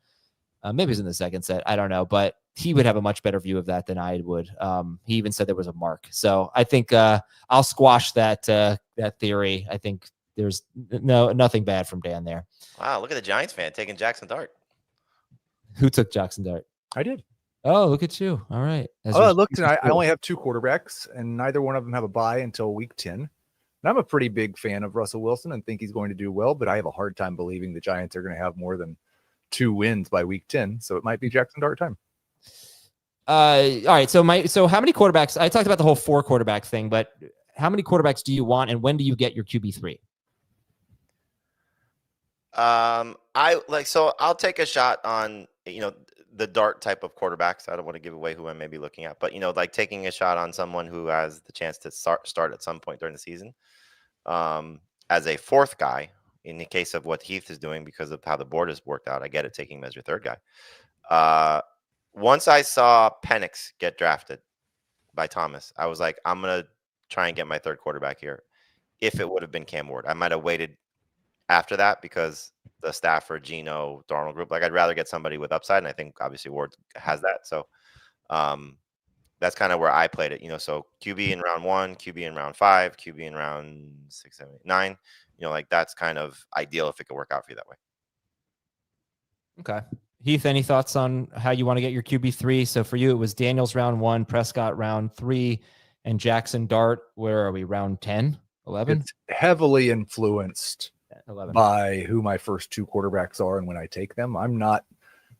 Maybe it was in the second set. I don't know, but he would have a much better view of that than I would. He even said there was a mark. So I think I'll squash that theory. I think there's nothing bad from Dan there. Wow, look at the Giants fan taking Jackson Dart. Who took Jackson Dart? I did. Oh, look at you. All right. I looked, and I only have 2 quarterbacks, and neither one of them have a bye until week 10. And I'm a pretty big fan of Russell Wilson and think he's going to do well, but I have a hard time believing the Giants are going to have more than 2 wins by week 10. So it might be Jackson Dart time. All right. So how many quarterbacks? I talked about the whole 4 quarterback thing, but how many quarterbacks do you want, and when do you get your QB3? I'll take a shot on, the dart type of quarterbacks. I don't want to give away who I may be looking at, but like taking a shot on someone who has the chance to start at some point during the season. As a 4th guy, in the case of what Heath is doing because of how the board has worked out, I get it, taking him as your 3rd guy. Once I saw Penix get drafted by Thomas, I was like, I'm going to try and get my 3rd quarterback here. If it would have been Cam Ward, I might have waited after that because the Stafford, Geno, Darnold group, I'd rather get somebody with upside. And I think obviously Ward has that. So that's kind of where I played it, so QB in round 1, QB in round 5, QB in round 6, 7, 8, 9, that's kind of ideal if it could work out for you that way. Okay. Heath, any thoughts on how you want to get your QB3? So for you, it was Daniels round 1, Prescott round 3, and Jackson Dart. Where are we? Round 10, 11? It's heavily influenced 11. by who my first 2 quarterbacks are and when I take them. I'm not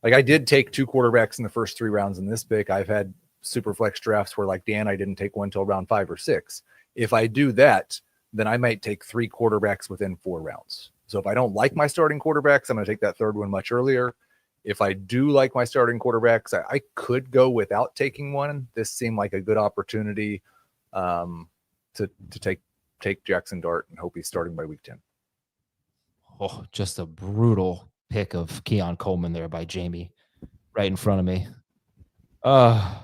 like I did take 2 quarterbacks in the first 3 rounds in this pick. I've had super flex drafts where, like Dan, I didn't take one till round 5 or 6. If I do that, then I might take 3 quarterbacks within 4 rounds. So if I don't like my starting quarterbacks, I'm going to take that 3rd one much earlier. If I do like my starting quarterbacks, I could go without taking one. This seemed like a good opportunity to take Jackson Dart and hope he's starting by week 10. Oh, just a brutal pick of Keon Coleman there by Jamie right in front of me. I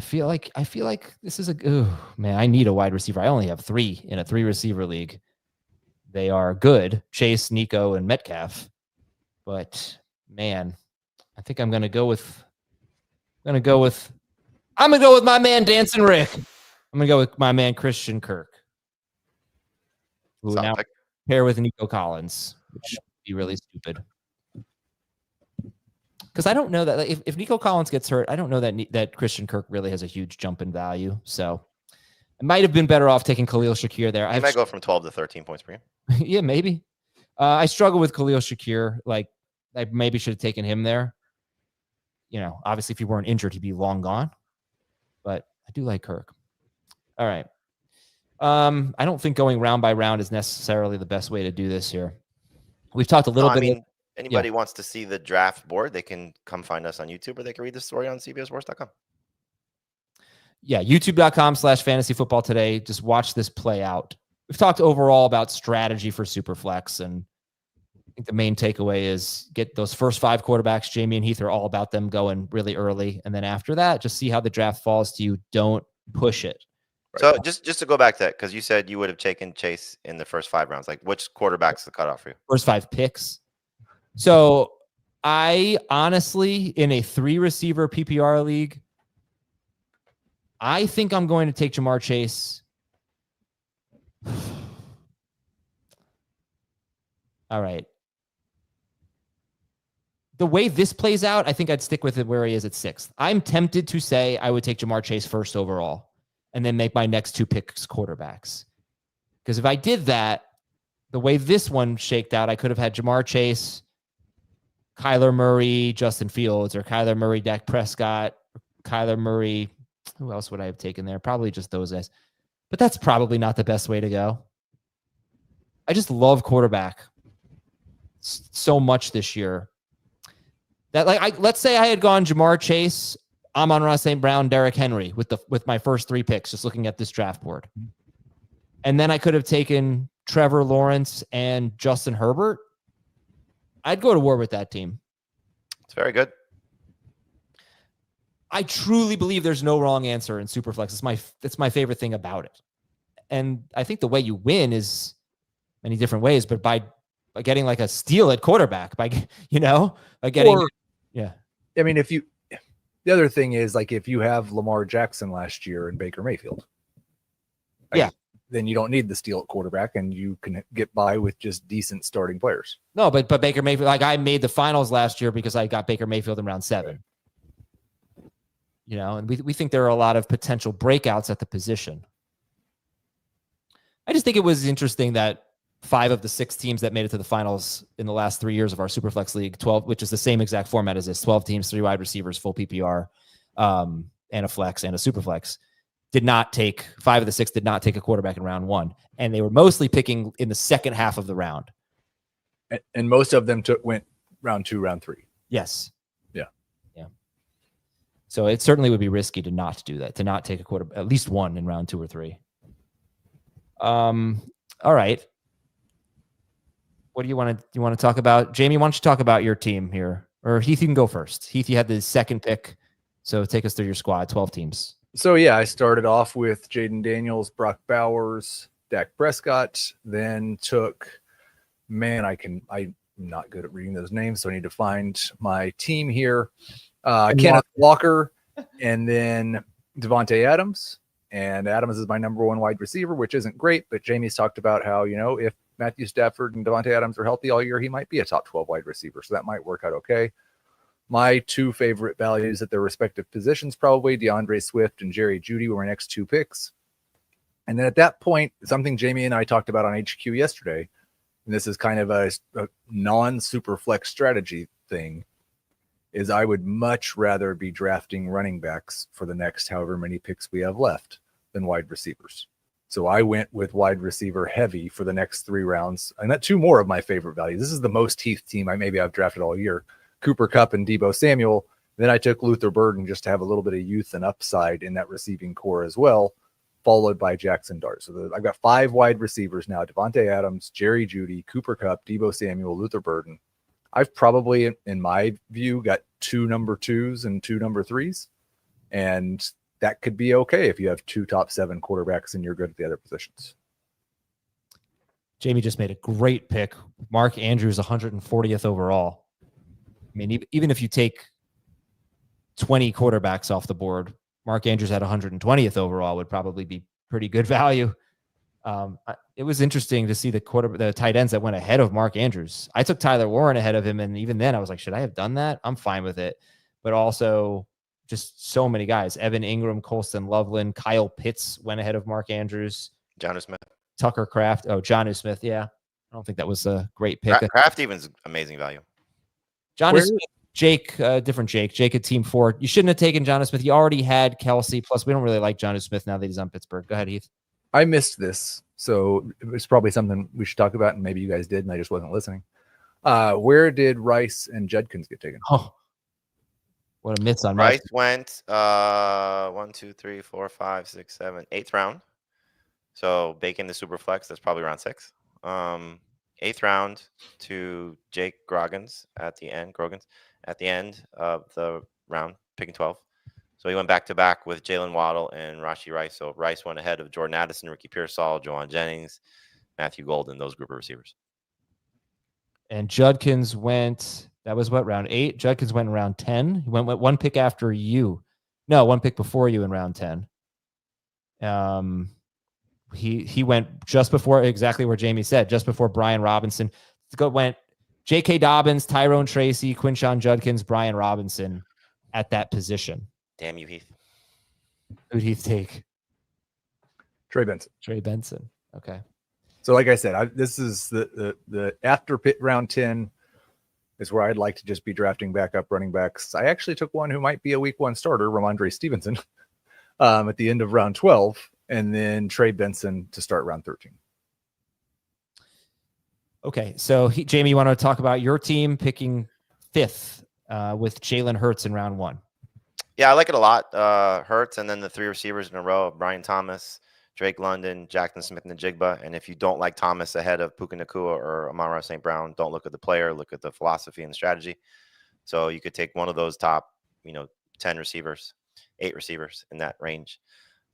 feel like this is man, I need a wide receiver. I only have 3 in a 3 receiver league. They are good, Chase, Nico, and Metcalf. But man, I think I'm gonna go with my man Dancing Rick. I'm gonna go with my man Christian Kirk, who now pair with Nico Collins, which would be really stupid. Because I don't know that if Nico Collins gets hurt, I don't know that Christian Kirk really has a huge jump in value. So I might have been better off taking Khalil Shakir there. I might go from 12 to 13 points per game. Yeah, maybe. I struggle with Khalil Shakir. Like, I maybe should have taken him there. Obviously, if he weren't injured, he'd be long gone. But I do like Kirk. All right. I don't think going round by round is necessarily the best way to do this here. We've talked a little bit. Anybody wants to see the draft board, they can come find us on YouTube, or they can read the story on CBSSports.com. Yeah, youtube.com/fantasyfootball today. Just watch this play out. We've talked overall about strategy for Superflex, and I think the main takeaway is get those first 5 quarterbacks. Jamie and Heath are all about them going really early, and then after that, just see how the draft falls to you. Don't push it. So just to go back to that, because you said you would have taken Chase in the first 5 rounds. Like, which quarterback's the cutoff for you? First 5 picks. So I honestly, in a 3 receiver PPR league, I think I'm going to take Jamar Chase. All right. The way this plays out, I think I'd stick with it where he is at 6th. I'm tempted to say I would take Jamar Chase first overall and then make my next 2 picks quarterbacks. Because if I did that, the way this one shaked out, I could have had Jamar Chase, Kyler Murray, Justin Fields, or Kyler Murray, Dak Prescott, Kyler Murray. Who else would I have taken there? Probably just those guys. But that's probably not the best way to go. I just love quarterback so much this year. That let's say I had gone Jamar Chase, Amon-Ra St. Brown, Derrick Henry with my first 3 picks, just looking at this draft board. And then I could have taken Trevor Lawrence and Justin Herbert. I'd go to war with that team. It's very good. I truly believe there's no wrong answer in Superflex. It's my favorite thing about it. And I think the way you win is many different ways, but by getting like a steal at quarterback, by getting yeah. I mean, the other thing is like if you have Lamar Jackson last year and Baker Mayfield, yeah, then you don't need the steal at quarterback, and you can get by with just decent starting players. No, but Baker Mayfield, like I made the finals last year because I got Baker Mayfield in round 7. Right. And we think there are a lot of potential breakouts at the position. I just think it was interesting that 5 of the 6 teams that made it to the finals in the last 3 years of our Superflex League, 12, which is the same exact format as this, 12 teams, 3 wide receivers, full PPR, and a flex and a Superflex, 5 of the 6 did not take a quarterback in round 1. And they were mostly picking in the second half of the round. And most of them went round 2, round 3. Yes. Yeah. So it certainly would be risky to not do that, to not take at least one in round 2 or 3. All right. What do you want to talk about? Jamie, why don't you talk about your team here? Or Heath, you can go first. Heath, you had the second pick. So take us through your squad, 12 teams. So yeah, I started off with Jaden Daniels, Brock Bowers, Dak Prescott, then took, I'm not good at reading those names, so I need to find my team here. Kenneth Walker, and then Devontae Adams. And Adams is my number 1 wide receiver, which isn't great, but Jamie's talked about how, if Matthew Stafford and Devontae Adams are healthy all year, he might be a top 12 wide receiver. So that might work out okay. My 2 favorite values at their respective positions, probably DeAndre Swift and Jerry Jeudy, were my next 2 picks. And then at that point, something Jamie and I talked about on HQ yesterday, and this is kind of a non-super flex strategy thing, is I would much rather be drafting running backs for the next however many picks we have left than wide receivers. So I went with wide receiver heavy for the next 3 rounds. And that 2 more of my favorite values. This is the most Heath team I've drafted all year. Cooper Kupp and Deebo Samuel. Then I took Luther Burden just to have a little bit of youth and upside in that receiving core as well, followed by Jackson Dart. So I've got 5 wide receivers now: Devontae Adams, Jerry Jeudy, Cooper Kupp, Deebo Samuel, Luther Burden. I've probably, in my view, got 2 number 2s and 2 number 3s. And that could be okay if you have 2 top 7 quarterbacks and you're good at the other positions. Jamie just made a great pick. Mark Andrews, 140th overall. I mean, even if you take 20 quarterbacks off the board, Mark Andrews at 120th overall would probably be pretty good value. It was interesting to see the tight ends that went ahead of Mark Andrews. I took Tyler Warren ahead of him, and even then I was like, should I have done that? I'm fine with it. But also just so many guys: Evan Ingram, Colston Loveland, Kyle Pitts went ahead of Mark Andrews. Jonnu Smith. Tucker Kraft. Oh, Jonnu Smith. Yeah. I don't think that was a great pick. Kraft even's amazing value. Jonnu Smith, Jake, different Jake. Jake at Team 4. You shouldn't have taken Jonnu Smith. You already had Kelsey. Plus, we don't really like Jonnu Smith now that he's on Pittsburgh. Go ahead, Heath. I missed this, so it's probably something we should talk about, and maybe you guys did, and I just wasn't listening. Where did Rice and Judkins get taken? Oh, what a miss on Rice went 1, 2, 3, 4, 5, 6, 7, 8th round. So baking the super flex, that's probably around 6. 8th round to Jake Groggins at the end of the round, picking 12. So he went back-to-back with Jalen Waddle and Rashee Rice. So Rice went ahead of Jordan Addison, Ricky Pearsall, Juwan Jennings, Matthew Golden, those group of receivers. And Judkins went, that was what, round 8? Judkins went in round 10. He went 1 pick after you. No, 1 pick before you in round 10. He went just before, exactly where Jamie said, just before Brian Robinson. Went J.K. Dobbins, Tyrone Tracy, Quinshon Judkins, Brian Robinson at that position. Damn you, Heath. Who'd Heath take? Trey Benson. Okay. So like I said, this is the after pit round 10 is where I'd like to just be drafting backup running backs. I actually took one who might be a week 1 starter, Ramondre Stevenson, at the end of round 12, and then Trey Benson to start round 13. Okay. So Jamie, you want to talk about your team picking 5th with Jalen Hurts in round 1? Yeah, I like it a lot. Hurts, and then the 3 receivers in a row: Brian Thomas, Drake London, Jackson Smith, and Najigba. And if you don't like Thomas ahead of Puka Nacua or Amon-Ra St. Brown, don't look at the player, look at the philosophy and the strategy. So you could take one of those top, 10 receivers, 8 receivers in that range.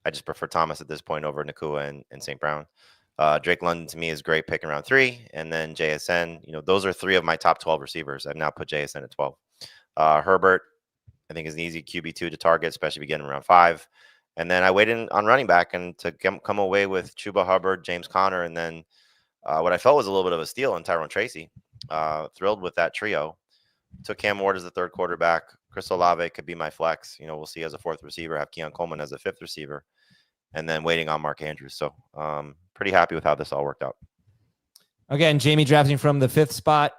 I just prefer Thomas at this point over Nakua and St. Brown. Drake London to me is great pick in round 3. And then JSN, those are 3 of my top 12 receivers. I've now put JSN at 12. Herbert, I think, is an easy QB2 to target, especially if you get in round 5. And then I waited on running back and to come away with Chuba Hubbard, James Conner, and then what I felt was a little bit of a steal in Tyrone Tracy. Thrilled with that trio. Took Cam Ward as the 3rd quarterback. Chris Olave could be my flex. We'll see as a 4th receiver. Have Keon Coleman as a 5th receiver. And then waiting on Mark Andrews. So pretty happy with how this all worked out. Again, Jamie drafting from the 5th spot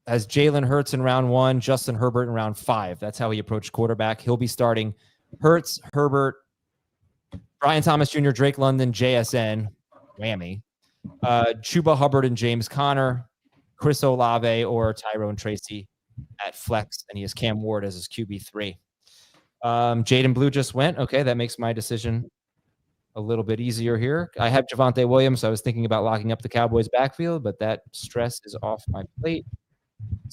has Jalen Hurts in round 1, Justin Herbert in round 5. That's how he approached quarterback. He'll be starting Hurts, Herbert, Brian Thomas Jr., Drake London, JSN, whammy, Chuba Hubbard and James Conner, Chris Olave or Tyrone Tracy at flex, and he has Cam Ward as his QB3. Jaden Blue just went. Okay, that makes my decision a little bit easier here. I have Javonte Williams, so I was thinking about locking up the Cowboys backfield, but that stress is off my plate.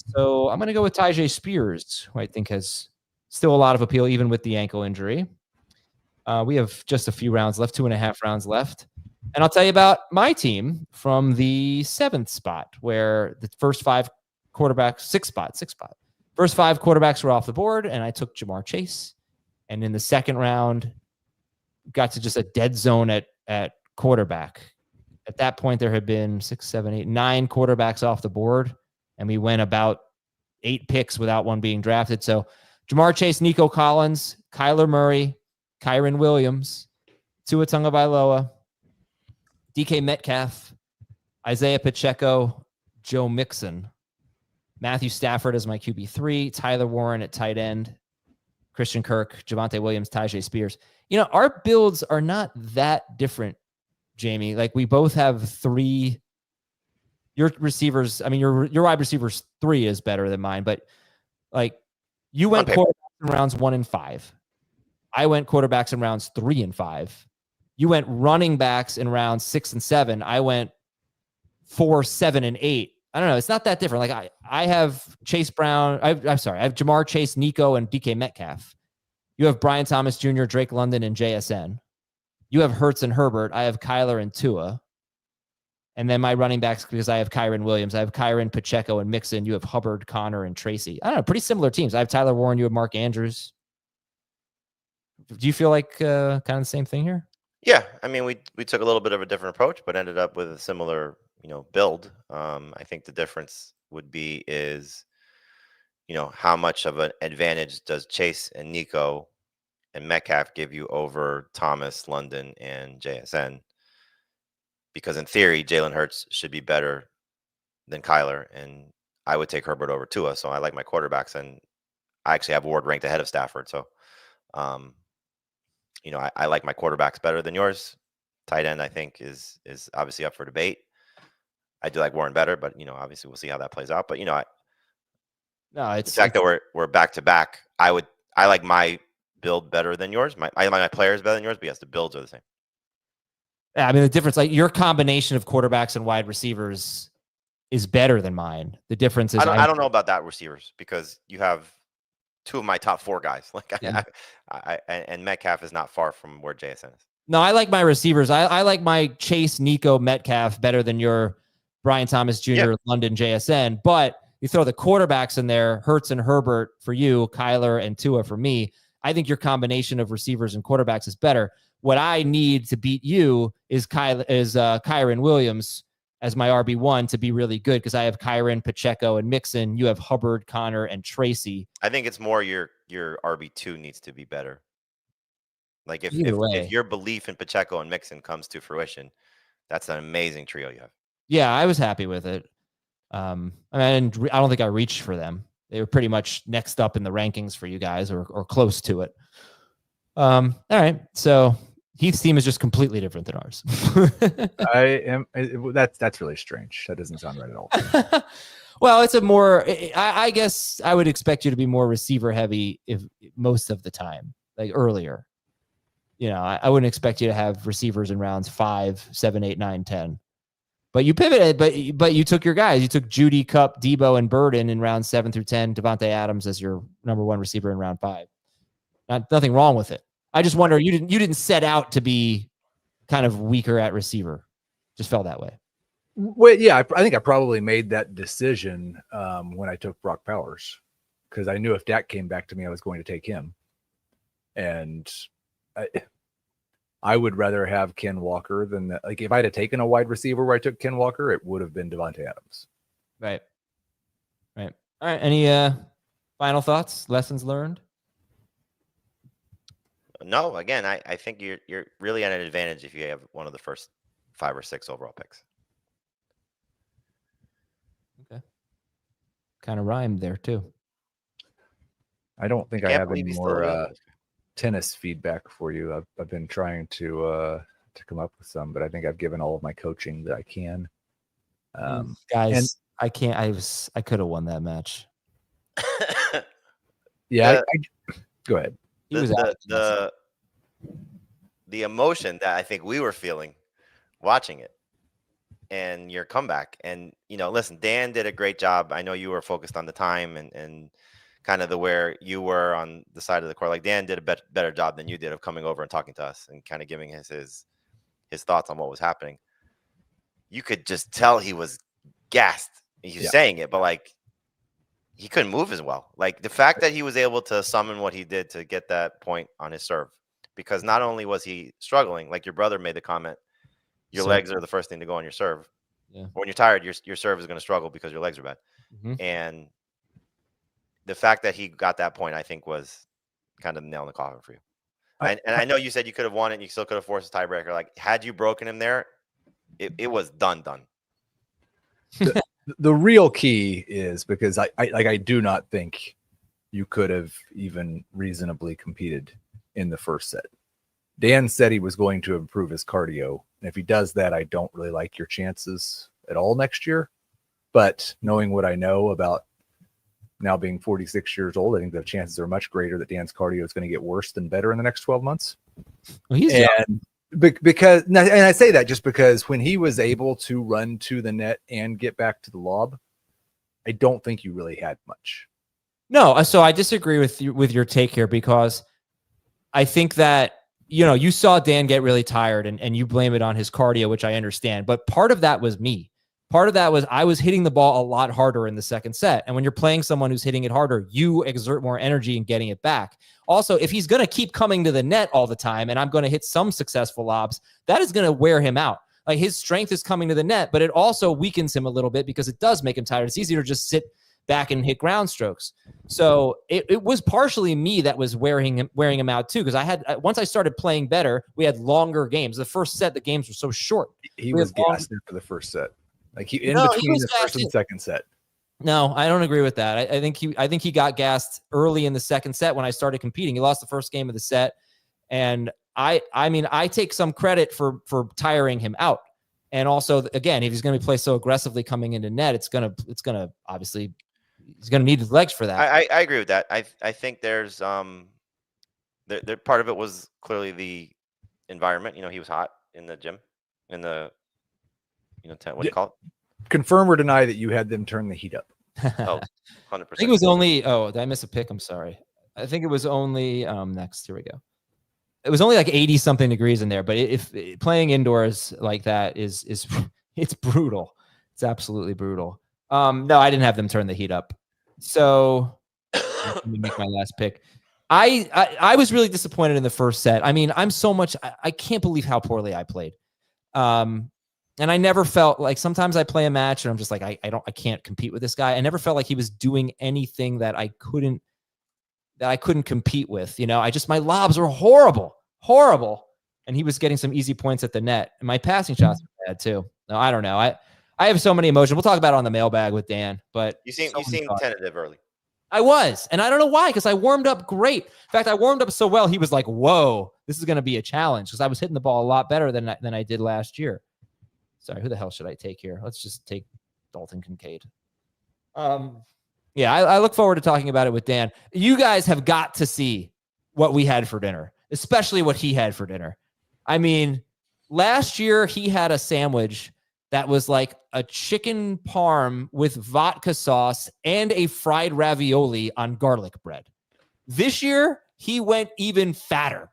So I'm going to go with Tyjae Spears, who I think has still a lot of appeal, even with the ankle injury. We have just a few rounds left, 2.5 rounds left. And I'll tell you about my team from the 7th spot, where the first 5 quarterbacks, 6th spot. First 5 quarterbacks were off the board, and I took Jamar Chase. And in the 2nd round, got to just a dead zone at quarterback. At that point, there had been 6, 7, 8, 9 quarterbacks off the board, and we went about 8 picks without one being drafted. So Jamar Chase, Nico Collins, Kyler Murray, Kyren Williams, Tua Tagovailoa, DK Metcalf, Isaiah Pacheco, Joe Mixon, Matthew Stafford as my QB3, Tyler Warren at tight end, Christian Kirk, Javonte Williams, Tyjae Spears. Our builds are not that different, Jamie. Like, we both have 3. Your receivers, your wide receivers 3 is better than mine, but like, you went quarterbacks in rounds 1 and 5. I went quarterbacks in rounds 3 and 5. You went running backs in rounds 6 and 7. I went 4, 7, and 8. I don't know. It's not that different. Like, I have Chase Brown. I have Jamar Chase, Nico, and DK Metcalf. You have Brian Thomas Jr., Drake London, and JSN. You have Hurts and Herbert. I have Kyler and Tua. And then my running backs, because I have Kyren Williams. I have Kyren, Pacheco, and Mixon. You have Hubbard, Connor, and Tracy. I don't know. Pretty similar teams. I have Tyler Warren. You have Mark Andrews. Do you feel like kind of the same thing here? Yeah. We took a little bit of a different approach, but ended up with a similar, build. I think the difference would be is, how much of an advantage does Chase and Nico and Metcalf give you over Thomas, London, and JSN? Because in theory, Jalen Hurts should be better than Kyler, and I would take Herbert over Tua. So I like my quarterbacks, and I actually have Ward ranked ahead of Stafford. So, I like my quarterbacks better than yours. Tight end, I think, is obviously up for debate. I do like Warren better, but obviously we'll see how that plays out. But the fact that we're back to back, I like my build better than yours. I like my players better than yours, but yes, the builds are the same. Yeah, the difference, like, your combination of quarterbacks and wide receivers is better than mine. The difference is I don't know about that receivers, because you have 2 of my top 4 guys. Like, yeah. And Metcalf is not far from where JSN is. No, I like my receivers. I like my Chase, Nico, Metcalf better than your Brian Thomas Jr., London, JSN. But you throw the quarterbacks in there, Hurts and Herbert for you, Kyler and Tua for me. I think your combination of receivers and quarterbacks is better. What I need to beat you is Kyren Williams as my RB1 to be really good, because I have Kyren, Pacheco, and Mixon. You have Hubbard, Connor, and Tracy. I think it's more your RB2 needs to be better. Like, if your belief in Pacheco and Mixon comes to fruition, that's an amazing trio you have. Yeah, I was happy with it. I don't think I reached for them. They were pretty much next up in the rankings for you guys, or close to it. All right, so Heath's team is just completely different than ours. That's really strange. That doesn't sound right at all. Well, it's a more. I guess I would expect you to be more receiver heavy if most of the time, like earlier. I wouldn't expect you to have receivers in rounds 5, 7, 8, 9, 10. But you pivoted, but you took your guys. You took Judy, Kupp, Debo, and Burden in rounds 7 through 10. Devontae Adams as your number 1 receiver in round 5. Nothing wrong with it. I just wonder, you didn't set out to be kind of weaker at receiver. Just felt that way. Well, yeah, I think I probably made that decision when I took Brock Powers, because I knew if Dak came back to me, I was going to take him. And I would rather have Ken Walker than that. Like, if I had taken a wide receiver where I took Ken Walker, it would have been Devontae Adams. Right. All right. Any final thoughts, lessons learned? No, again, I think you're really at an advantage if you have one of the first 5 or 6 overall picks. Okay. Kind of rhymed there too. I don't think I have any more tennis feedback for you. I've been trying to come up with some, but I think I've given all of my coaching that I can. Guys, I can't. I could have won that match. Yeah, go ahead. The emotion that I think we were feeling watching it and your comeback. And, listen, Dan did a great job. I know you were focused on the time and kind of where you were on the side of the court. Like, Dan did a better job than you did of coming over and talking to us and kind of giving his thoughts on what was happening. You could just tell he was gassed. He was saying it, but like, he couldn't move as well. Like, the fact that he was able to summon what he did to get that point on his serve, because not only was he struggling, like your brother made the comment, your legs are the first thing to go on your serve. Yeah. When you're tired, your serve is going to struggle because your legs are bad. Mm-hmm. And the fact that he got that point, I think, was kind of nail in the coffin for you. And I know you said you could have won it and you still could have forced a tiebreaker. Like, had you broken him there, it was done. The real key is, because I do not think you could have even reasonably competed in the first set. Dan said he was going to improve his cardio. And if he does that, I don't really like your chances at all next year. But knowing what I know about now being 46 years old, I think the chances are much greater that Dan's cardio is going to get worse than better in the next 12 months. Well, he's young. Because, and I say that just because when he was able to run to the net and get back to the lob, I don't think you really had much. No, so I disagree with your take here, because I think that, you saw Dan get really tired and you blame it on his cardio, which I understand. But part of that was me. Part of that was I was hitting the ball a lot harder in the second set. And when you're playing someone who's hitting it harder, you exert more energy in getting it back. Also, if he's going to keep coming to the net all the time and I'm going to hit some successful lobs, that is going to wear him out. Like, his strength is coming to the net, but it also weakens him a little bit because it does make him tired. It's easier to just sit back and hit ground strokes. So it was partially me that was wearing him out too, because once I started playing better, we had longer games. The first set, the games were so short. He was gassed for the first set. Like, between the first and second set. No, I don't agree with that. I think he got gassed early in the second set when I started competing. He lost the first game of the set, and I take some credit for tiring him out. And also, again, if he's going to play so aggressively coming into net, it's gonna obviously he's going to need his legs for that. I agree with that. I think there's there part of it was clearly the environment. He was hot in the gym, in the tent. What do you call it? Confirm or deny that you had them turn the heat up? Oh, 100%. I think it was only. Oh, did I miss a pick? I'm sorry. I think it was only. Next, here we go. It was only like 80 something degrees in there, but if playing indoors like that is it's brutal. It's absolutely brutal. No, I didn't have them turn the heat up. So let me make my last pick. I was really disappointed in the first set. I mean, I can't believe how poorly I played. And I never felt like, sometimes I play a match and I'm just like, I can't compete with this guy. I never felt like he was doing anything that I couldn't compete with. My lobs were horrible. And he was getting some easy points at the net. And my passing shots were bad too. No, I don't know. I have so many emotions. We'll talk about it on the mailbag with Dan, but you seem tentative early. I was, and I don't know why, because I warmed up great. In fact, I warmed up so well, he was like, whoa, this is going to be a challenge, because I was hitting the ball a lot better than I did last year. Sorry, who the hell should I take here? Let's just take Dalton Kincaid. Yeah, I look forward to talking about it with Dan. You guys have got to see what we had for dinner, especially what he had for dinner. I mean, last year he had a sandwich that was like a chicken parm with vodka sauce and a fried ravioli on garlic bread. This year, he went even fatter.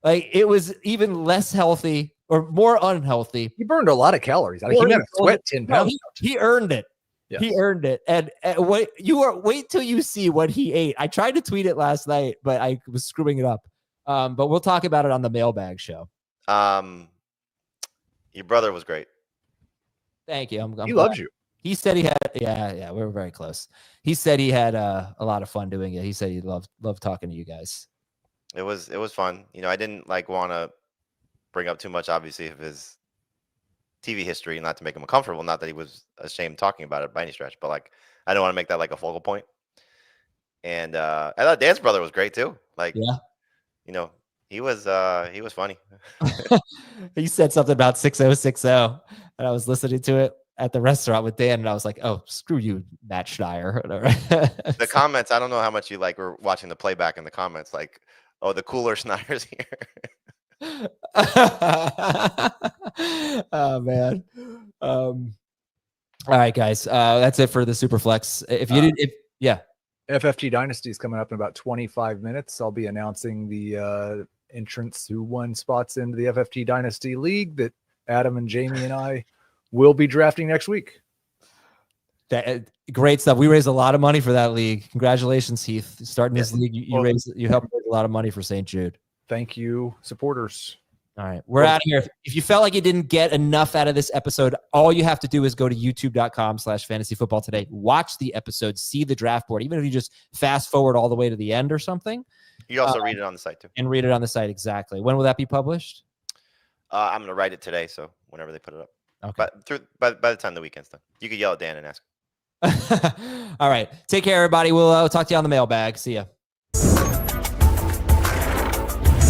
Like, it was even less healthy or more unhealthy. He burned a lot of calories. I mean, he might have sweat 10 No, pounds. he earned it. Yes. He earned it. And wait till you see what he ate. I tried to tweet it last night, but I was screwing it up. But we'll talk about it on the mailbag show. Your brother was great. Thank you. He loves you. He said he had, yeah, we were very close. He said he had a lot of fun doing it. He said he loved talking to you guys. It was fun. You know, I didn't want to bring up too much, obviously, of his TV history, not to make him uncomfortable. Not that he was ashamed talking about it by any stretch, but I don't want to make that a focal point. And I thought Dan's brother was great too. You know, he was funny. He said something about 6060, and I was listening to it at the restaurant with Dan, and I was like, "Oh, screw you, Matt Schneier." The comments, I don't know how much you were watching the playback in the comments, "Oh, the cooler Schneier's here." Oh man. All right, guys. That's it for the Superflex. If you FFT Dynasty is coming up in about 25 minutes. I'll be announcing the entrants who won spots into the FFT Dynasty League that Adam and Jamie and I will be drafting next week. Great stuff. We raised a lot of money for that league. Congratulations, Heath. Starting this league, you helped raise a lot of money for St. Jude. Thank you, supporters. All right, we're out of here. If you felt like you didn't get enough out of this episode, all you have to do is go to youtube.com/fantasyfootball today. Watch the episode, see the draft board, even if you just fast forward all the way to the end or something. You also read it on the site too. And read it on the site, exactly. When will that be published? I'm going to write it today, so whenever they put it up. Okay. But by the time the weekend's done, you could yell at Dan and ask. All right. Take care, everybody. We'll talk to you on the mailbag. See ya.